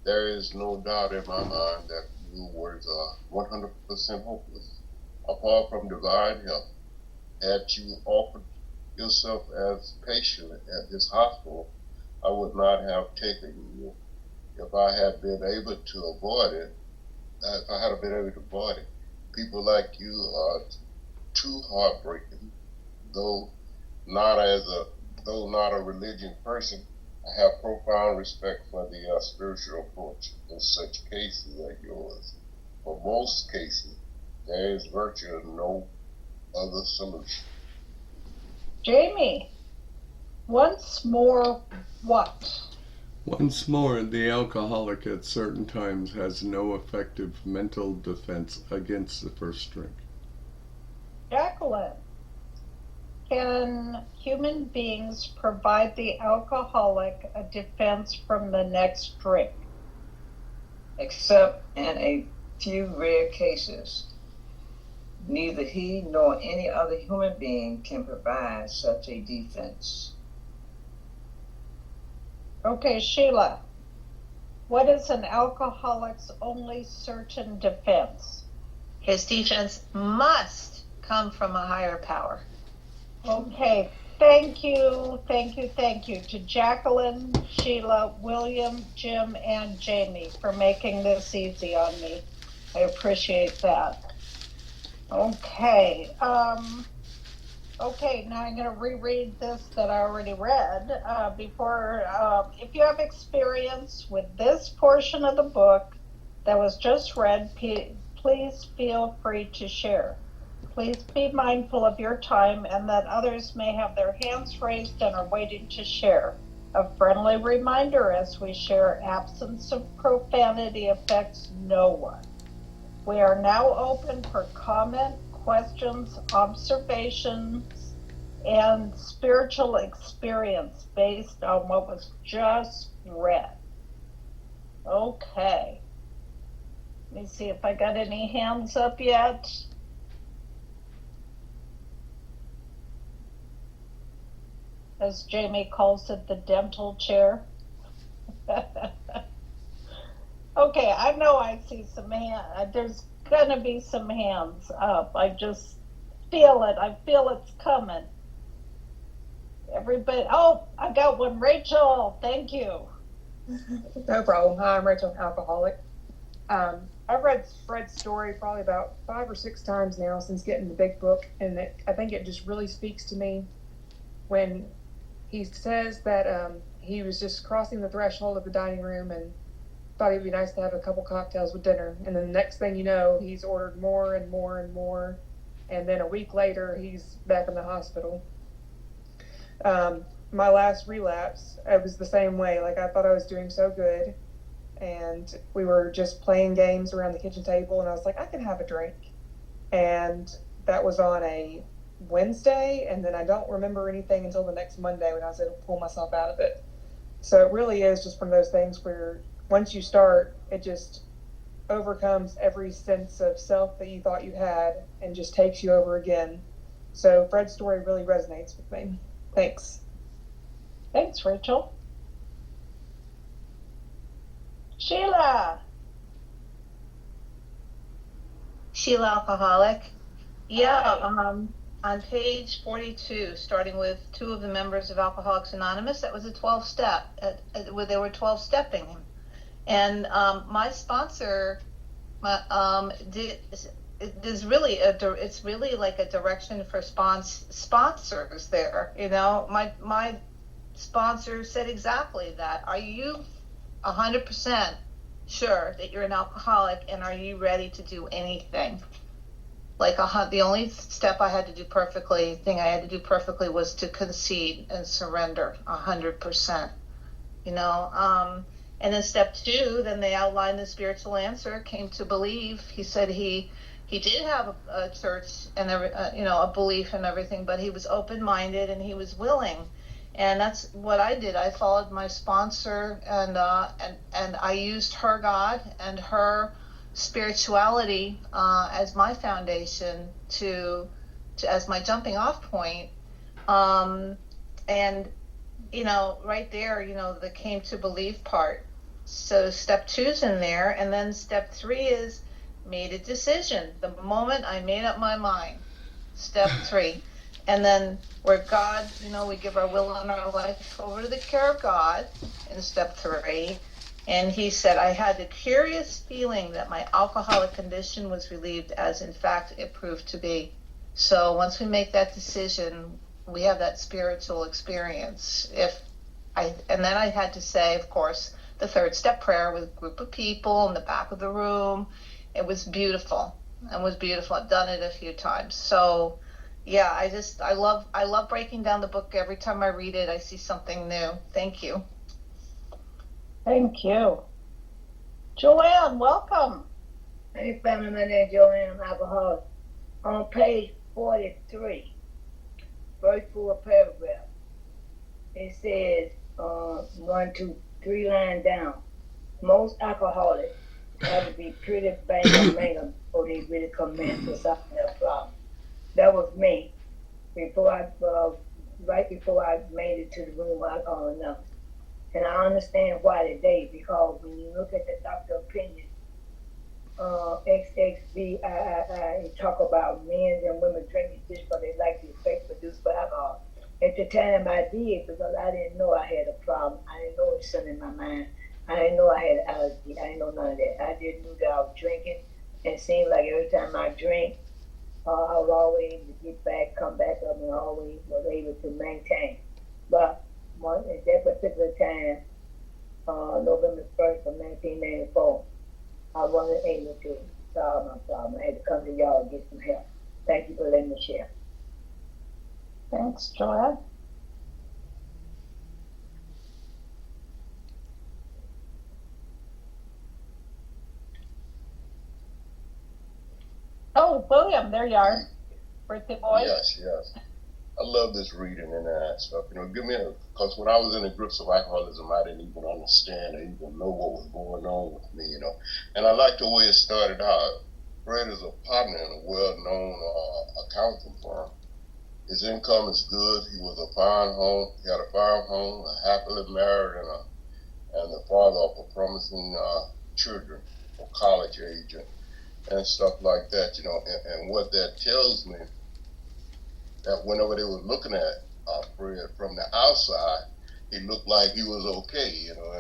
there is no doubt in my mind that your words are 100% hopeless. Apart from divine help, had you offered yourself as patient at this hospital, I would not have taken you. If I had been able to avoid it, people like you are too heartbreaking. Though not a religion person, I have profound respect for the spiritual approach in such cases like yours. For most cases, there is virtually no other solution. Jamie, once more, what? Once more, the alcoholic at certain times has no effective mental defense against the first drink. Jacqueline, can human beings provide the alcoholic a defense from the next drink? Except in a few rare cases, neither he nor any other human being can provide such a defense. Okay, Sheila, what is an alcoholic's only certain defense? His defense must come from a higher power. Okay, thank you to Jacqueline, Sheila, William, Jim, and Jamie for making this easy on me. I appreciate that. Okay, now I'm going to reread this that I already read. If you have experience with this portion of the book that was just read, please feel free to share. Please be mindful of your time and that others may have their hands raised and are waiting to share. A friendly reminder as we share, absence of profanity affects no one. We are now open for comment, questions, observations, and spiritual experience based on what was just read. Okay. Let me see if I got any hands up yet. As Jamie calls it, the dental chair. Okay, I know I see some hands. There's gonna be some hands up. I just feel it. I feel it's coming. Everybody, oh, I got one. Rachel, thank you. No problem. Hi, I'm Rachel, alcoholic. I've read Fred's story probably about 5 or 6 times now since getting the big book, and I think it just really speaks to me when he says that he was just crossing the threshold of the dining room and thought it'd be nice to have a couple cocktails with dinner, and then the next thing you know, he's ordered more and more and more, and then a week later, he's back in the hospital. My last relapse, it was the same way. Like, I thought I was doing so good, and we were just playing games around the kitchen table, and I was like, I can have a drink. and that was on a Wednesday, and then I don't remember anything until the next Monday when I was able to pull myself out of it. So it really is just one of those things where once you start, it just overcomes every sense of self that you thought you had and just takes you over again. So Fred's story really resonates with me. Thanks. Thanks, Rachel. Sheila. Sheila Alcoholic. Yeah, Hi. on page 42, starting with 2 of the members of Alcoholics Anonymous, that was a 12-step, where they were 12-stepping. And my sponsor there's really it's really like a direction for sponsors there. You know, my sponsor said exactly that. Are you 100% sure that you're an alcoholic, and are you ready to do anything? Like the only thing I had to do perfectly was to concede and surrender 100%. You know, and then step 2, then they outlined the spiritual answer, came to believe. He said he did have a church and a belief and everything, but he was open-minded and he was willing. And that's what I did. I followed my sponsor, and I used her God and her spirituality as my foundation to as my jumping off point. And you know, right there, you know, the came to believe part. So step 2's in there, and then step 3 is made a decision. The moment I made up my mind, step 3. And then where God, you know, we give our will and our life over to the care of God in step 3. And he said, I had the curious feeling that my alcoholic condition was relieved, as in fact it proved to be. So once we make that decision, we have that spiritual experience. And then I had to say, of course, the 3rd step prayer with a group of people in the back of the room. It was beautiful. I've done it a few times. So yeah, I love breaking down the book. Every time I read it, I see something new. Thank you. Thank you. Joanne, welcome. Hey, family, my name is Joanne. I'm alcoholic. On page 43, first full paragraph, it says, 1, 2, 3 lines down. Most alcoholics have to be pretty bang before they really commence to solve their problem. That was me right before I made it to the room where Alcohol Anonymous. And I understand why today, because when you look at the doctor opinion, XXVII, talk about men and women drinking just because they like the effect produced by alcohol. At the time I did, because I didn't know I had a problem. I didn't know it was something in my mind. I didn't know I had an allergy. I didn't know none of that. I just knew that I was drinking, and it seemed like every time I drank, I was always able to get back, come back up, and always was able to maintain. But at that particular time, November 1st of 1994, I wasn't able to solve my problem. I had to come to y'all and get some help. Thank you for letting me share. Thanks, Joanne. Oh, William, there you are. Birthday boy. Yes. I love this reading and that stuff. You know, because when I was in the grips of alcoholism, I didn't even understand or even know what was going on with me, you know. And I like the way it started out. Fred is a partner in a well-known accounting firm. His income is good. He was a fine home. He had a fine home, a happily married, and the father of a promising children of college age and stuff like that, you know. And what that tells me, that whenever they were looking at Fred from the outside, he looked like he was okay, you know,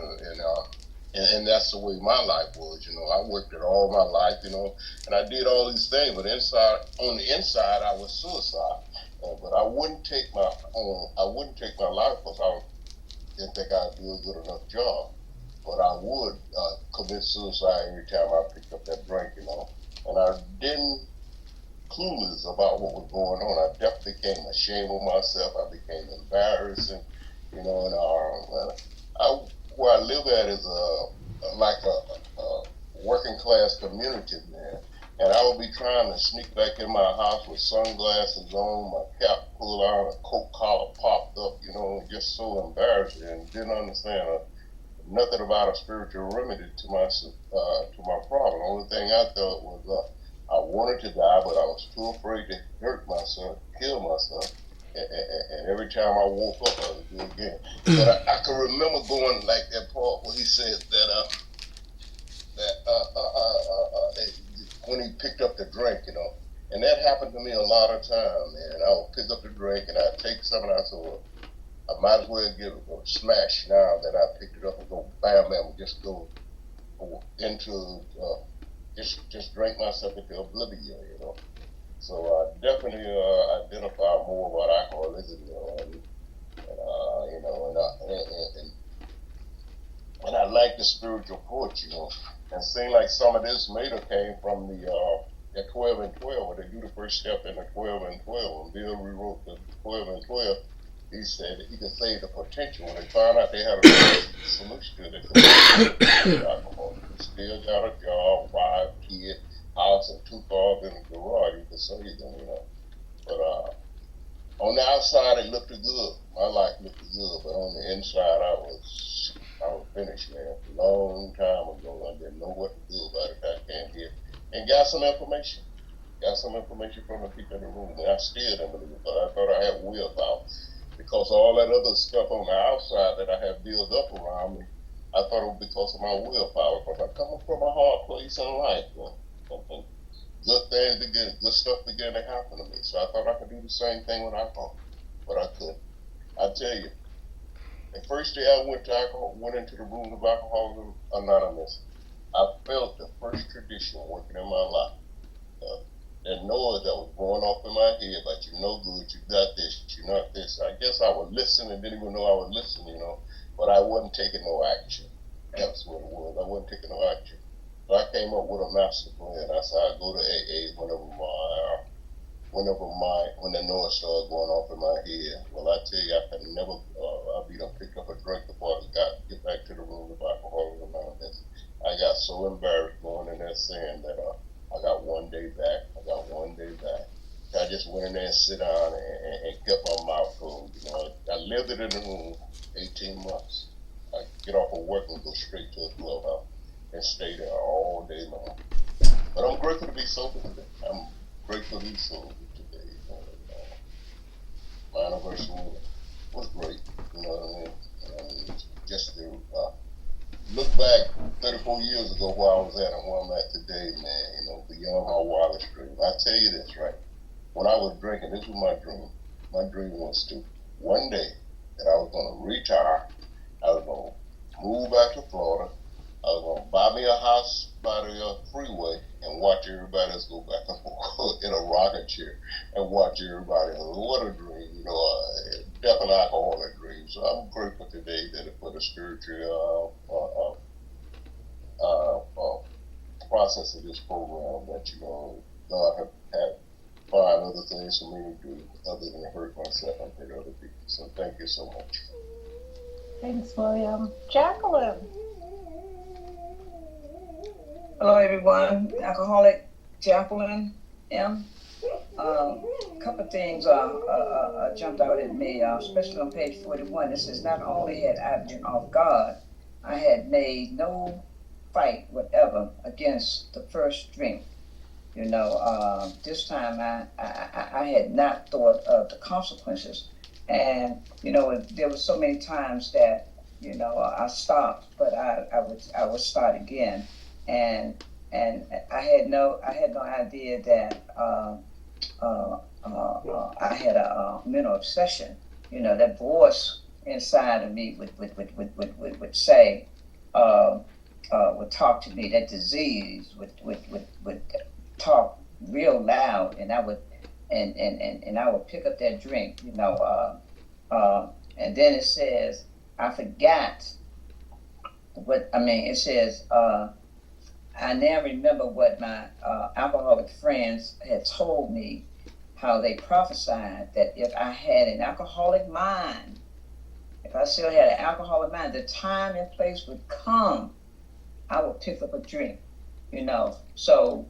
and that's the way my life was, you know. I worked it all my life, you know, and I did all these things, but on the inside, I was suicide. But I wouldn't take my life because I didn't think I'd do a good enough job. But I would commit suicide every time I picked up that drink, you know, and I didn't clueless about what was going on. I definitely became ashamed of myself. I became embarrassed, and you know. And where I live at is like a working class community, man. And I would be trying to sneak back in my house with sunglasses on, my cap pulled on, a coat collar popped up, just so embarrassing, and didn't understand nothing about a spiritual remedy to my problem. The only thing I thought was I wanted to die, but I was too afraid to hurt myself, kill myself. And every time I woke up, I would do it again. But I can remember going like that part where he said that when he picked up the drink, and that happened to me a lot of times, man. I would pick up the drink and I'd take some, and I said, well, I might as well give it a smash now that I picked it up and go bam, bam, just go into, just drink myself into oblivion, So I definitely identify more about alcoholism, and I like the spiritual approach, and seeing like some of this later came from the 12 and 12, where they do the first step in the 12 and 12. When Bill rewrote the 12 and 12, he said that he could save the potential. When they found out they had a solution to it, alcohol. You still got a job, wife, kid, house, and 2 cars in the garage. You could save them, But on the outside, it looked good. My life looked good, but on the inside, I was finished, man. A long time ago, I didn't know what to do about it. I came here and got some information. Got some information from the people in the room, and I still didn't believe it, but I thought I had willpower. Because all that other stuff on the outside that I had built up around me, I thought it was because of my willpower. Because I'm coming from a hard place in life, good stuff began to happen to me. So I thought I could do the same thing with alcohol, but I couldn't. I tell you, the first day I went into the room of Alcoholism Anonymous, I felt the first tradition working in my life. That noise that was going off in my head, but you're no good, you got this, you're not this. I guess I was listening and didn't even know I was listening, but I wasn't taking no action. That's what it was. I wasn't taking no action. So I came up with a master plan. I said I'd go to AA when the noise started going off in my head. Well, I tell you, I could never, I'd be done picked up a drink before I get back to the room of Alcoholism Anonymous. I got so embarrassed going in there saying that I got 1 day back. I just went in there and sit down and kept my mouth closed. I lived it in the room 18 months. I get off of work and go straight to a clubhouse and stay there all day long. But I'm grateful to be sober today. I'm grateful to be sober today. My anniversary was great. You know what I mean? Just to look back 34 years ago where I was at and where I'm at today, man, beyond my wildest dreams. I tell you this, right? When I was drinking, this was my dream. My dream was to one day that I was going to retire. I was going to move back to Florida. I was going to buy me a house by the freeway and watch everybody else go back and forth in a rocking chair and watch everybody. What a dream, definitely alcoholic dream. So I'm grateful today that for the spiritual process of this program that, God have find other things for me to do other than hurt myself and hurt other people. So thank you so much. Thanks, William. Jacqueline. Hello, everyone. Alcoholic Jacqueline M. A couple of things jumped out at me, especially on page 41. It says, not only had I been off guard, I had made no fight whatever against the first drink. This time I had not thought of the consequences. And, there were so many times that, I stopped, but I would start again. And I had no idea that I had a mental obsession. That voice inside of me would say, would talk to me. That disease would talk real loud, and I would pick up that drink. And then it says, I forgot it says, I now remember what my alcoholic friends had told me, how they prophesied that if I had an alcoholic mind, if I still had an alcoholic mind, the time and place would come, I would pick up a drink, So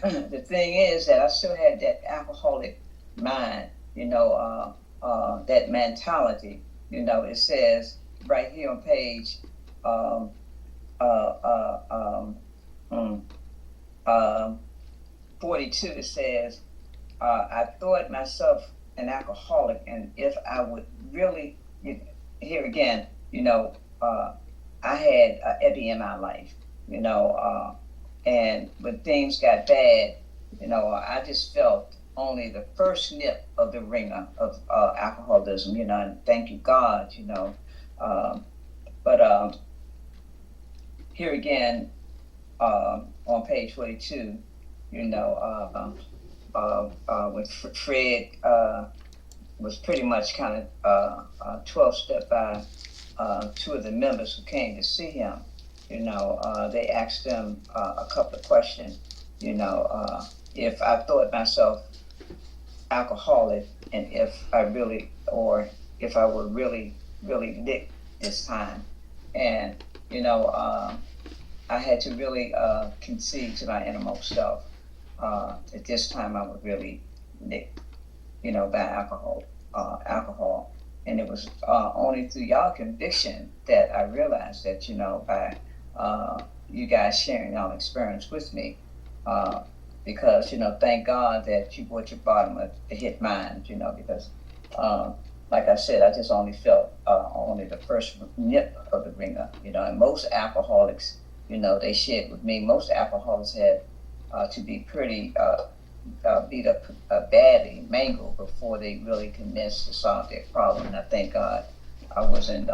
the thing is that I still had that alcoholic mind, that mentality. It says right here on page um, uh, uh, um, mm, 42, it says, I thought myself an alcoholic, and if I would really, here again, I had Eddie in my life, and when things got bad, I just felt only the first nip of the ringer of alcoholism, and thank you God, but here again, on page 42, when Fred was pretty much kind of 12-step by two of the members who came to see him. They asked him a couple of questions. If I thought myself alcoholic, and if I were really, really lit this time, and I had to really concede to my innermost self. At this time, I was really lit, by alcohol. And it was only through y'all conviction that I realized that, by you guys sharing y'all experience with me, because, thank God that you brought your bottom to hit mine, because, like I said, I just only felt only the first nip of the ringer, and most alcoholics, they shared with me, most alcoholics had to be pretty beat up badly, mangled, before they really commenced to solve their problem. And I thank God I wasn't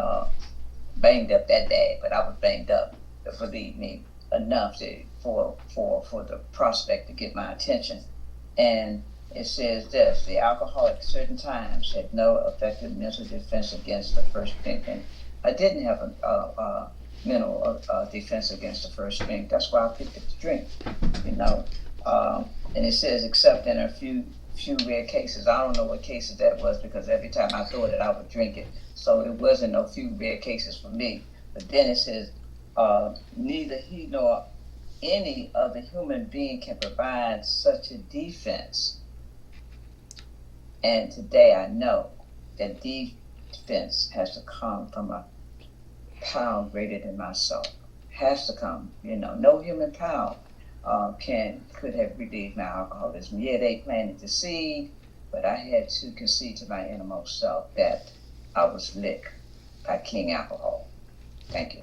banged up that bad, but I was banged up, believe me, enough for the prospect to get my attention. And it says this: the alcoholic certain times had no effective mental defense against the first drink. And I didn't have a mental defense against the first drink. That's why I picked up the drink, and it says, except in a few rare cases. I don't know what cases that was, because every time I thought it, I would drink it. So it wasn't no few rare cases for me. But then it says, neither he nor any other human being can provide such a defense. And today I know that defense has to come from a power greater than myself. Has to come, no human power could have relieved my alcoholism. Yeah, they planted the seed, but I had to concede to my innermost self that I was licked by King Alcohol. Thank you.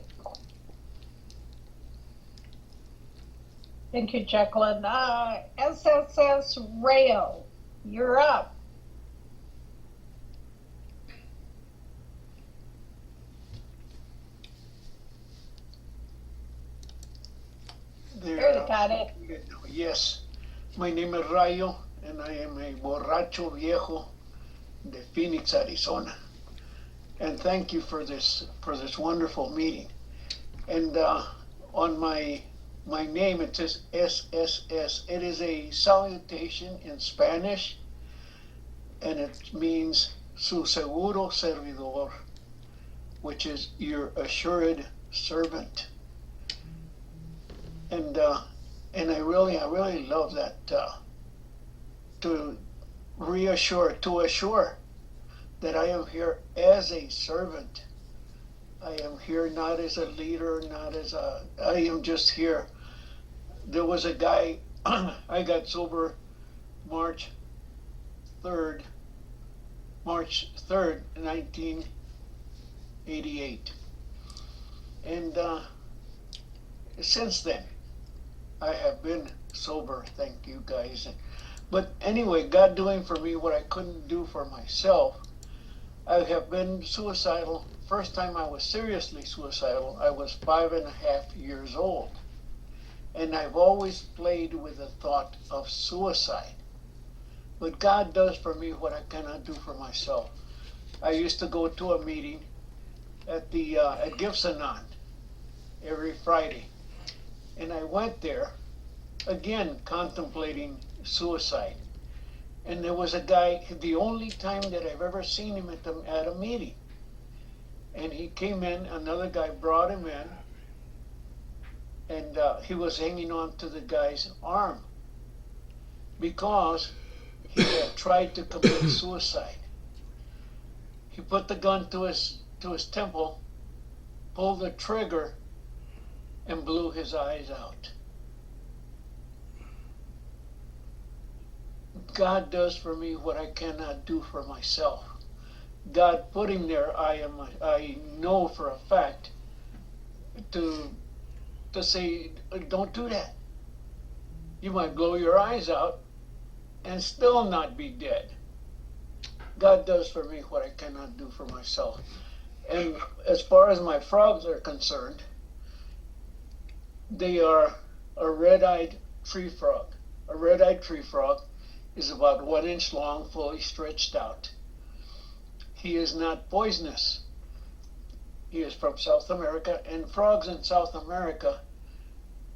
Thank you, Jacqueline. SSS Rail, you're up. There you got it. Yes, my name is Rayo, and I am a borracho viejo de Phoenix, Arizona. And thank you for this wonderful meeting. And on my name it says SSS. It is a salutation in Spanish, and it means su seguro servidor, which is your assured servant. And I really love that, to assure that I am here as a servant. I am here not as a leader, I am just here. There was a guy, I got sober March 3rd, 1988. And since then, I have been sober, thank you guys. But anyway, God doing for me what I couldn't do for myself. I have been suicidal. First time I was seriously suicidal, I was 5.5 years old. And I've always played with the thought of suicide. But God does for me what I cannot do for myself. I used to go to a meeting at Gibsonon every Friday. And I went there, again, contemplating suicide. And there was a guy, the only time that I've ever seen him at a meeting. And he came in, another guy brought him in, and he was hanging on to the guy's arm. because he had tried to commit suicide. He put the gun to his temple, pulled the trigger, and blew his eyes out. God does for me what I cannot do for myself. God put him there, I know for a fact, to say, don't do that. You might blow your eyes out and still not be dead. God does for me what I cannot do for myself. And as far as my frogs are concerned, they are a red-eyed tree frog. A red-eyed tree frog is about 1 inch long, fully stretched out. He is not poisonous. He is from South America, and frogs in South America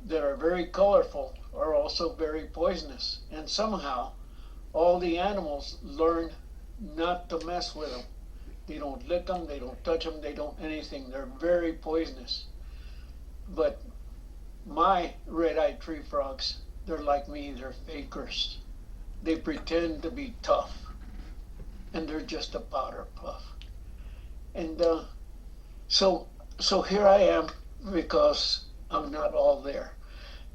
that are very colorful are also very poisonous. And somehow, all the animals learn not to mess with them. They don't lick them, they don't touch them, they don't anything. They're very poisonous. But my red-eyed tree frogs, they're like me, they're fakers. They pretend to be tough, and they're just a powder puff. And so here I am, because I'm not all there.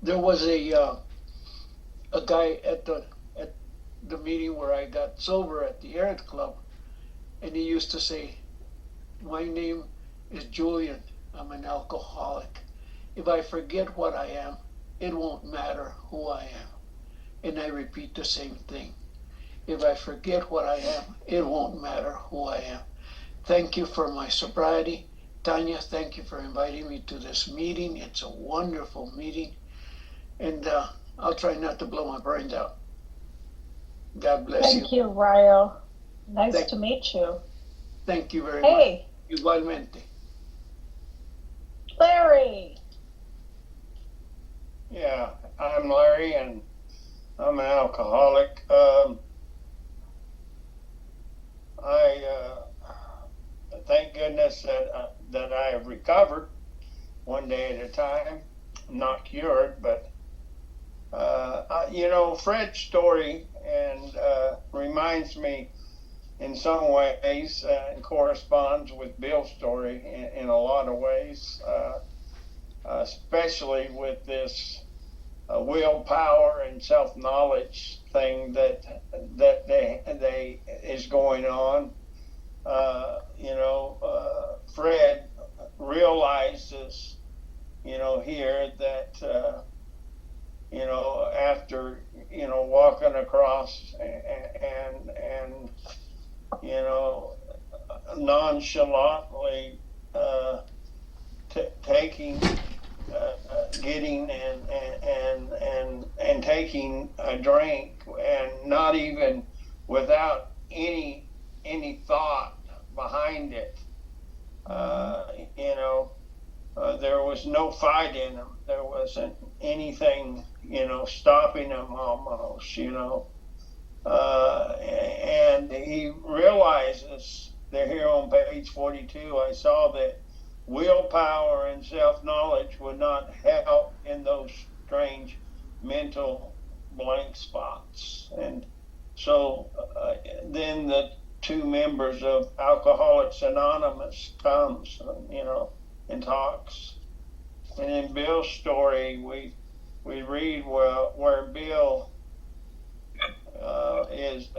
There was a guy at the meeting where I got sober at the Art Club, and he used to say, my name is Julian, I'm an alcoholic. If I forget what I am, it won't matter who I am. And I repeat the same thing. If I forget what I am, it won't matter who I am. Thank you for my sobriety. Tanya, thank you for inviting me to this meeting. It's a wonderful meeting. And I'll try not to blow my brains out. God bless you. Thank you, Ryo. Nice to meet you. Thank you very much. Hey, Igualmente. Larry. Yeah, I'm Larry, and I'm an alcoholic. I thank goodness that I have recovered one day at a time. I'm not cured, but Fred's story and reminds me in some ways and corresponds with Bill's story in a lot of ways, especially with this willpower and self-knowledge thing that they is going on. Fred realizes, here that after walking across and nonchalantly taking getting and taking a drink, and not even without any thought behind it. There was no fight in him. There wasn't anything, stopping him almost, and he realizes that here on page 42, I saw that willpower and self-knowledge would not help in those strange mental blank spots. And so then the two members of Alcoholics Anonymous comes, and talks. And in Bill's story, we read where Bill is,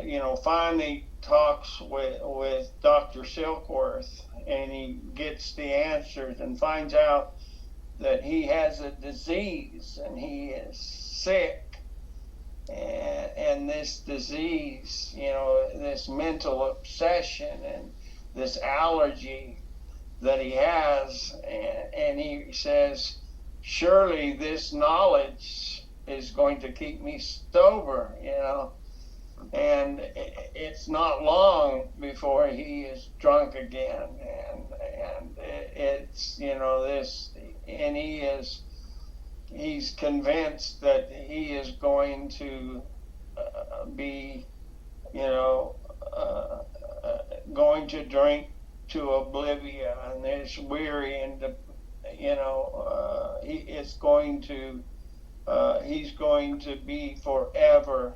finally talks with Dr. Silkworth, and he gets the answers and finds out that he has a disease and he is sick. And this disease, this mental obsession and this allergy that he has, and he says, surely this knowledge is going to keep me sober, and it's not long before he is drunk again, and it's this, and he's convinced that he is going to be going to drink to oblivion, and is weary, and he's going to be forever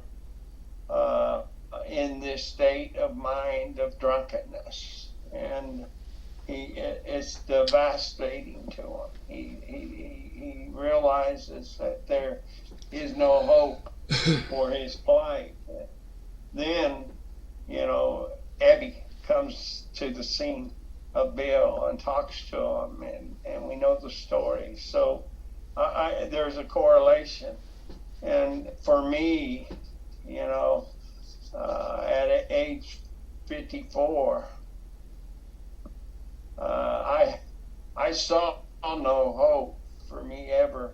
in this state of mind of drunkenness, and it's devastating to him. He realizes that there is no hope for his plight. Then, Abby comes to the scene of Bill and talks to him, and we know the story. So there's a correlation. And for me, at age 54, I saw no hope for me ever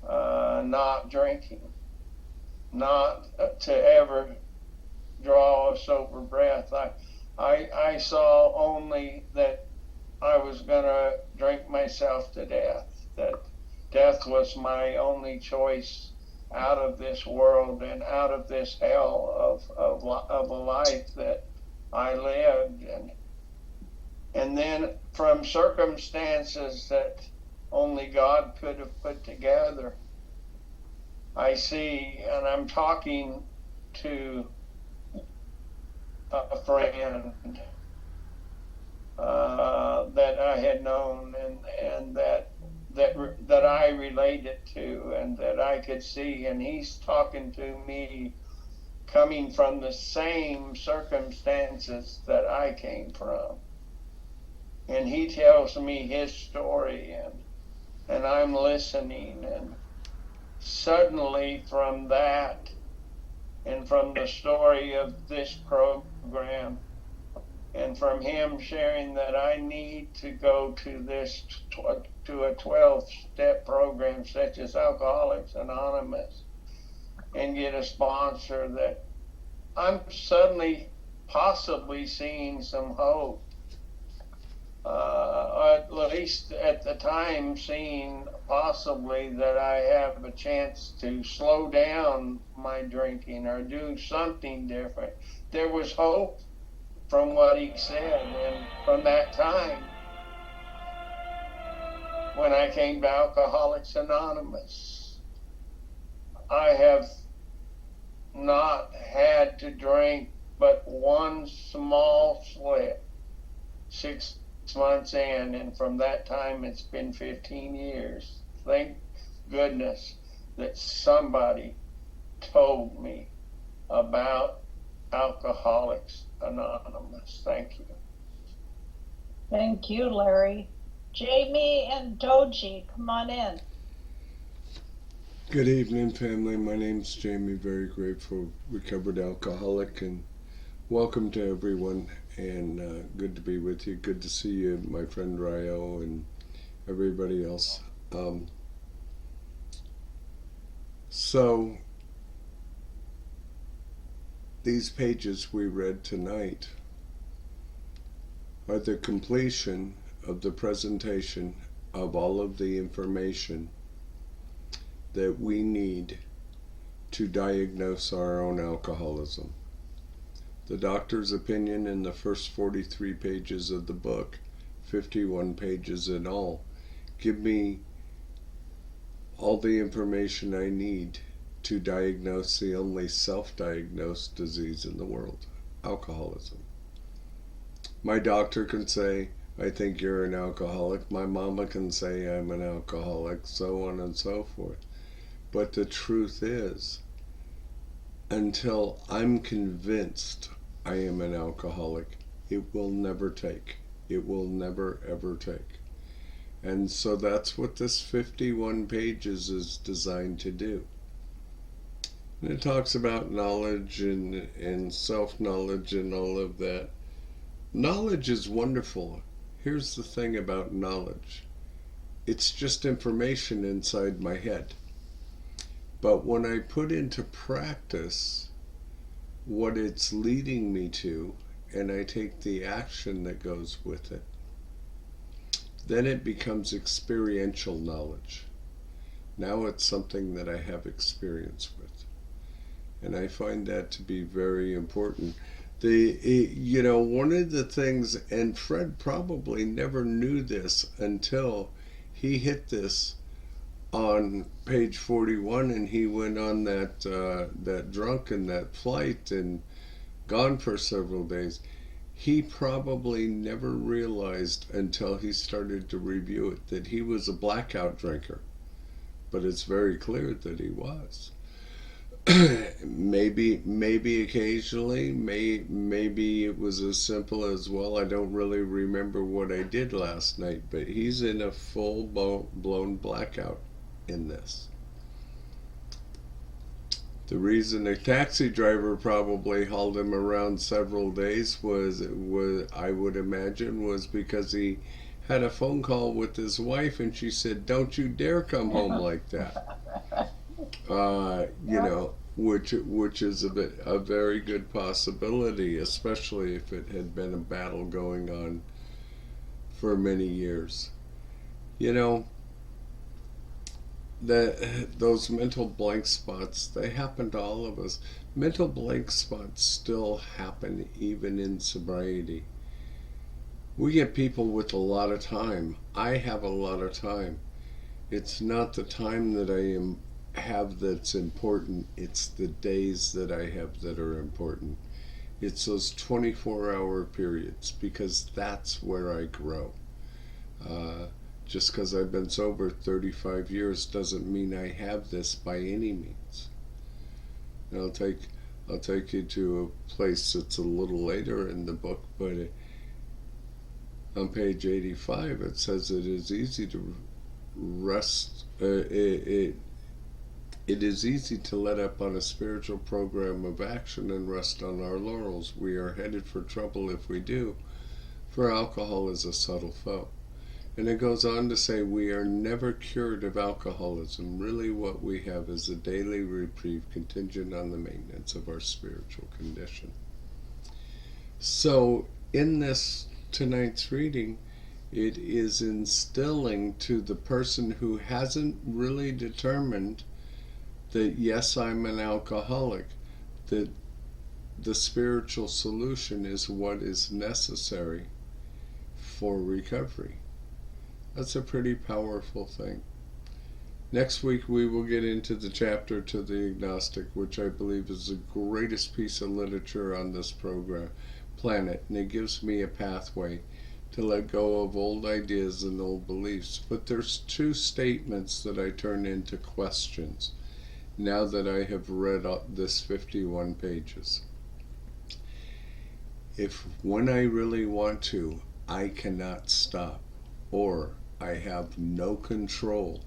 not drinking, not to ever draw a sober breath. I saw only that I was going to drink myself to death, that death was my only choice out of this world and out of this hell of a life that I lived. And then from circumstances that only God could have put together, I see, and I'm talking to a friend that I had known and that I related to and that I could see, and he's talking to me coming from the same circumstances that I came from. And he tells me his story, and I'm listening, and suddenly from that and from the story of this program and from him sharing that I need to go to a 12-step program such as Alcoholics Anonymous and get a sponsor, that I'm suddenly possibly seeing some hope. At least at the time, seeing possibly that I have a chance to slow down my drinking or do something different. There was hope from what he said, and from that time, when I came to Alcoholics Anonymous, I have not had to drink but one small slip 6 months in, and from that time it's been 15 years. Thank goodness that somebody told me about Alcoholics Anonymous. Thank you. Thank you, Larry. Jamie and Doji, come on in. Good evening, family. My name's Jamie, very grateful, recovered alcoholic, and welcome to everyone, and good to be with you. Good to see you, my friend Rayo, and everybody else. So, these pages we read tonight are the completion of the presentation of all of the information that we need to diagnose our own alcoholism. The doctor's opinion in the first 43 pages of the book, 51 pages in all, give me all the information I need to diagnose the only self-diagnosed disease in the world, alcoholism. My doctor can say, I think you're an alcoholic. My mama can say I'm an alcoholic, so on and so forth. But the truth is, until I'm convinced I am an alcoholic, it will never take. It will never, ever take. And so that's what this 51 pages is designed to do. And it talks about knowledge and self-knowledge and all of that. Knowledge is wonderful. Here's the thing about knowledge. It's just information inside my head. But when I put into practice what it's leading me to, and I take the action that goes with it, then it becomes experiential knowledge. Now it's something that I have experience with. And I find that to be very important. One of the things, and Fred probably never knew this until he hit this on page 41, and he went on that drunk in that flight and gone for several days. He probably never realized until he started to review it that he was a blackout drinker. But it's very clear that he was. maybe occasionally, maybe it was as simple as, well, I don't really remember what I did last night, but he's in a full blown blackout in this. The reason a taxi driver probably hauled him around several days was I would imagine, was because he had a phone call with his wife and she said, "Don't you dare come home like that." You know, which is a very good possibility, especially if it had been a battle going on for many years. You know, those mental blank spots, they happen to all of us. Mental blank spots still happen even in sobriety. We get people with a lot of time. I have a lot of time. It's not the time that I have that's important. It's the days that I have that are important. It's those 24-hour periods, because that's where I grow. Just because I've been sober 35 years doesn't mean I have this by any means. And I'll take you to a place that's a little later in the book, but on page 85 it says it is easy to rest. It is easy to let up on a spiritual program of action and rest on our laurels. We are headed for trouble if we do, for alcohol is a subtle foe. And it goes on to say we are never cured of alcoholism. Really what we have is a daily reprieve contingent on the maintenance of our spiritual condition. So in this tonight's reading, it is instilling to the person who hasn't really determined that, yes, I'm an alcoholic, that the spiritual solution is what is necessary for recovery. That's a pretty powerful thing. Next week we will get into the chapter to the agnostic, which I believe is the greatest piece of literature on this planet, and it gives me a pathway to let go of old ideas and old beliefs. But there's two statements that I turn into questions now that I have read this 51 pages. If when I really want to, I cannot stop, or I have no control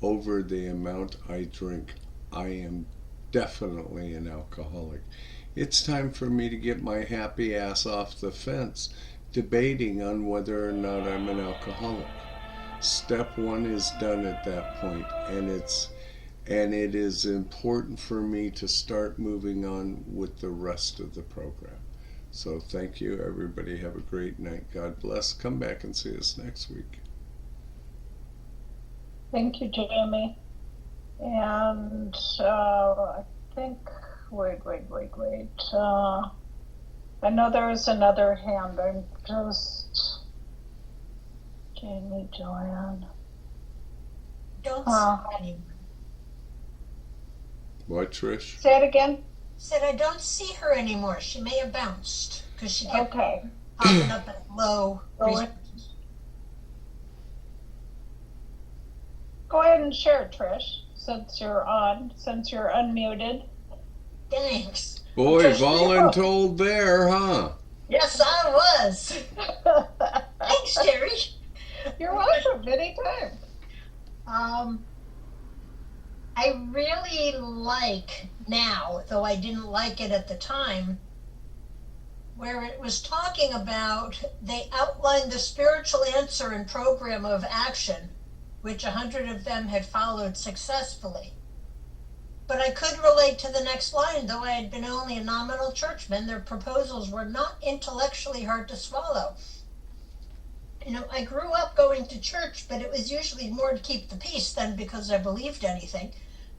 over the amount I drink, I am definitely an alcoholic. It's time for me to get my happy ass off the fence debating on whether or not I'm an alcoholic. Step one is done at that point, and it is important for me to start moving on with the rest of the program. So thank you, everybody. Have a great night. God bless. Come back and see us next week. Thank you, Jamie. And I think, wait. I know there is another hand. I'm just, Jamie, Joanne. Don't see anyone. What, Trish? Say it again. Said I don't see her anymore. She may have bounced because she kept Okay. popping up at low. Go ahead and share, Trish, since you're unmuted. Thanks. Boy, Trish, voluntold there, huh? Yes, I was. Thanks, Terry. You're welcome. Anytime. I really like now, though I didn't like it at the time, where it was talking about, they outlined the spiritual answer and program of action, which 100 of them had followed successfully. But I could relate to the next line, though I had been only a nominal churchman, their proposals were not intellectually hard to swallow. You know, I grew up going to church, but it was usually more to keep the peace than because I believed anything.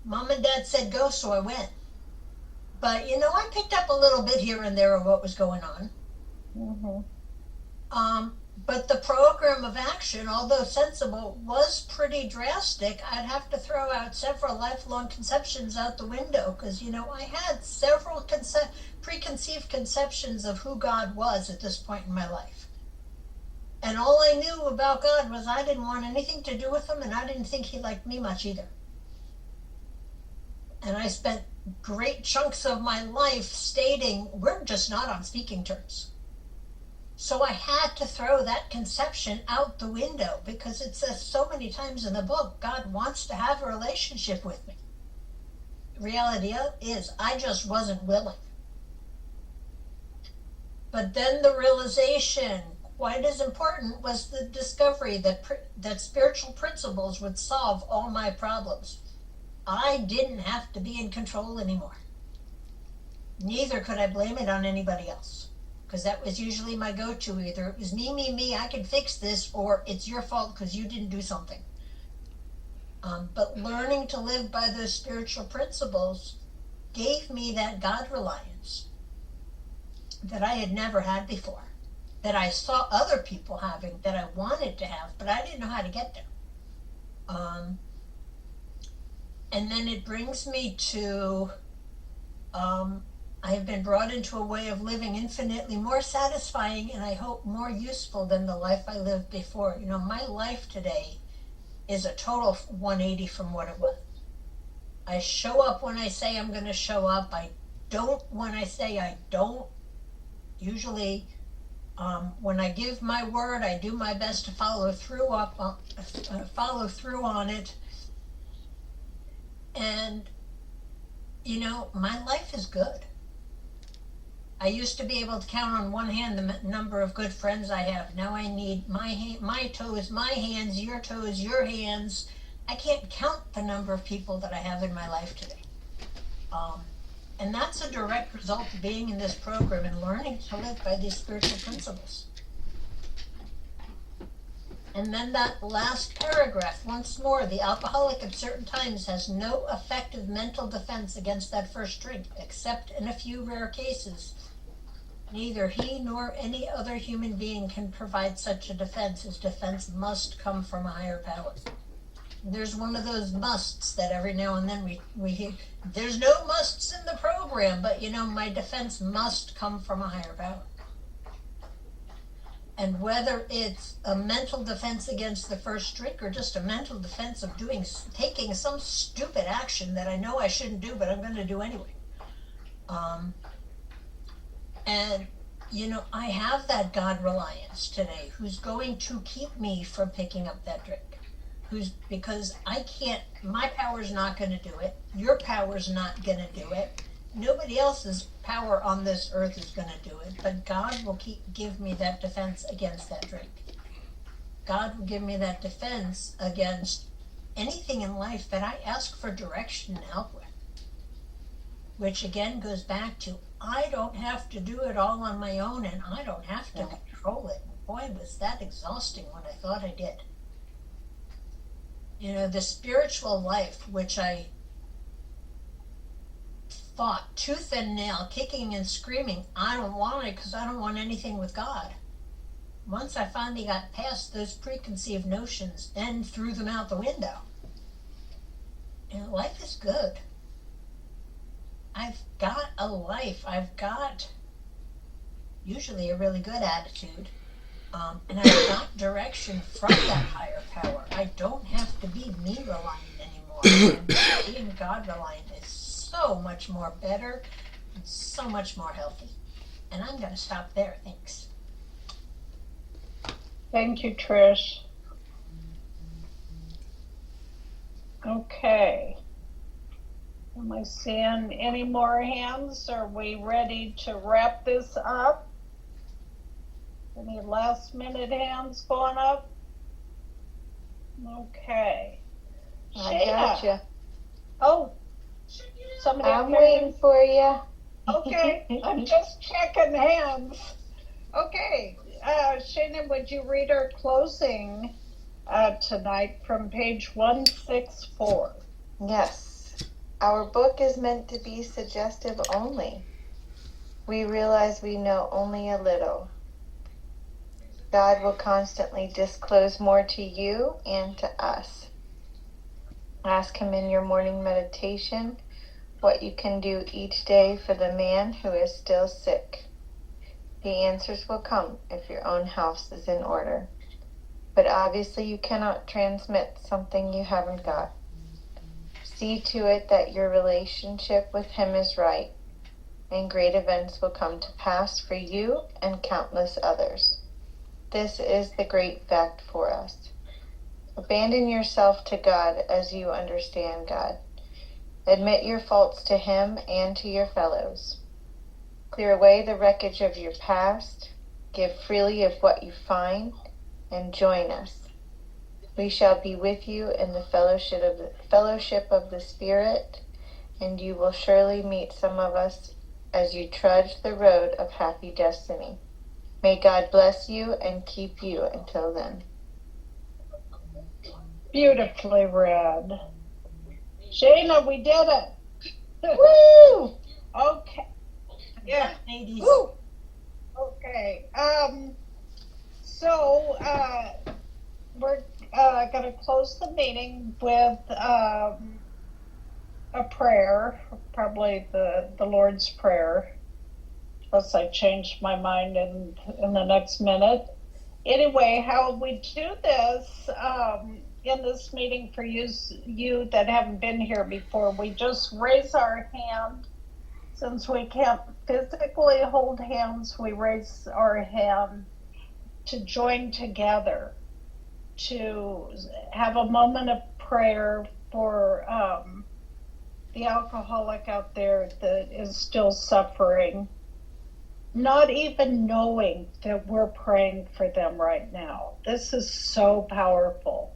Mom and Dad said go, so I went. But, you know, I picked up a little bit here and there of what was going on. Mm-hmm. But the program of action, although sensible, was pretty drastic. I'd have to throw out several lifelong conceptions out the window because, I had several preconceived conceptions of who God was at this point in my life. And all I knew about God was I didn't want anything to do with him, and I didn't think he liked me much either. And I spent great chunks of my life stating, we're just not on speaking terms. So I had to throw that conception out the window because it says so many times in the book, God wants to have a relationship with me. The reality is, I just wasn't willing. But then the realization, quite as important, was the discovery that spiritual principles would solve all my problems. I didn't have to be in control anymore. Neither could I blame it on anybody else. Because that was usually my go-to. Either it was me, I can fix this, or it's your fault because you didn't do something. But learning to live by those spiritual principles gave me that God reliance that I had never had before, that I saw other people having, that I wanted to have, but I didn't know how to get there. And then it brings me to I have been brought into a way of living infinitely more satisfying and I hope more useful than the life I lived before. My life today is a total 180 from what it was. I show up when I say I'm going to show up. I don't when I say I don't. Usually, when I give my word, I do my best to follow through on it. And, my life is good. I used to be able to count on one hand the number of good friends I have. Now I need my toes, my hands, your toes, your hands. I can't count the number of people that I have in my life today. And that's a direct result of being in this program and learning to live by these spiritual principles. And then that last paragraph, once more, the alcoholic at certain times has no effective mental defense against that first drink, except in a few rare cases. Neither he nor any other human being can provide such a defense. His defense must come from a higher power. There's one of those musts that every now and then we hear. There's no musts in the program, but my defense must come from a higher power. And whether it's a mental defense against the first drink or just a mental defense of taking some stupid action that I know I shouldn't do, but I'm going to do anyway. And, I have that God reliance today who's going to keep me from picking up that drink. Because I can't, my power's not going to do it. Your power's not going to do it. Nobody else's power on this earth is going to do it. But God will give me that defense against that drink. God will give me that defense against anything in life that I ask for direction and help with. Which again goes back to, I don't have to do it all on my own and I don't have to control it. Boy, was that exhausting when I thought I did. The spiritual life, which I fought tooth and nail, kicking and screaming, I don't want it because I don't want anything with God. Once I finally got past those preconceived notions and threw them out the window, life is good. I've got a life. I've got usually a really good attitude. And I've got direction from that higher power. I don't have to be me reliant anymore. And being God reliant is so much more better and so much more healthy. And I'm going to stop there. Thanks. Thank you, Trish. Okay. Am I seeing any more hands? Are we ready to wrap this up? Any last minute hands going up? Okay. I gotcha. Oh, somebody. I'm waiting for you. Okay, I'm just checking hands. Okay, Shannon, would you read our closing tonight from page 164? Yes. Our book is meant to be suggestive only. We realize we know only a little. God will constantly disclose more to you and to us. Ask Him in your morning meditation what you can do each day for the man who is still sick. The answers will come if your own house is in order. But obviously you cannot transmit something you haven't got. See to it that your relationship with Him is right, and great events will come to pass for you and countless others. This is the great fact for us. Abandon yourself to God as you understand God. Admit your faults to Him and to your fellows. Clear away the wreckage of your past. Give freely of what you find, and join us. We shall be with you in the fellowship of the Spirit, and you will surely meet some of us as you trudge the road of happy destiny. May God bless you and keep you until then. Beautifully read. Shayna, we did it. Woo! Okay. Yeah, ladies. Woo! Okay. So we're going to close the meeting with a prayer, probably the Lord's Prayer, unless I change my mind in the next minute. Anyway, how we do this in this meeting for you that haven't been here before, we just raise our hand. Since we can't physically hold hands, we raise our hand to join together, to have a moment of prayer for the alcoholic out there that is still suffering, not even knowing that we're praying for them right now. This is so powerful,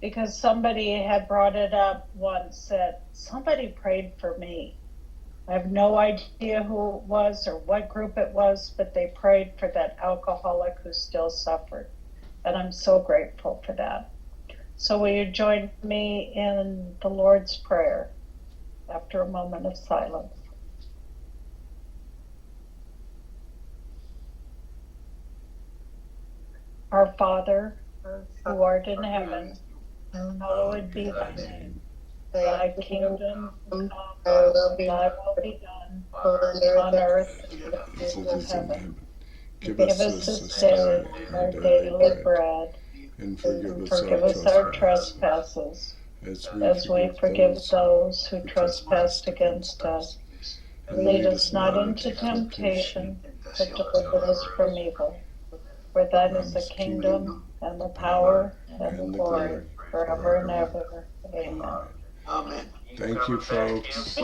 because somebody had brought it up once that somebody prayed for me. I have no idea who it was or what group it was, but they prayed for that alcoholic who still suffered. And I'm so grateful for that. So will you join me in the Lord's Prayer after a moment of silence? Our Father, who art in heaven, hallowed be thy name. Thy kingdom come, thy will be done on earth as it is in heaven. Give Give us us this this day our daily bread, and and forgive us our trespasses, as we forgive those who trespass against us. And lead us not into temptation, but deliver us from evil. For thine is the kingdom, and the power, and the glory, forever and ever. Amen. Amen. Thank you, folks.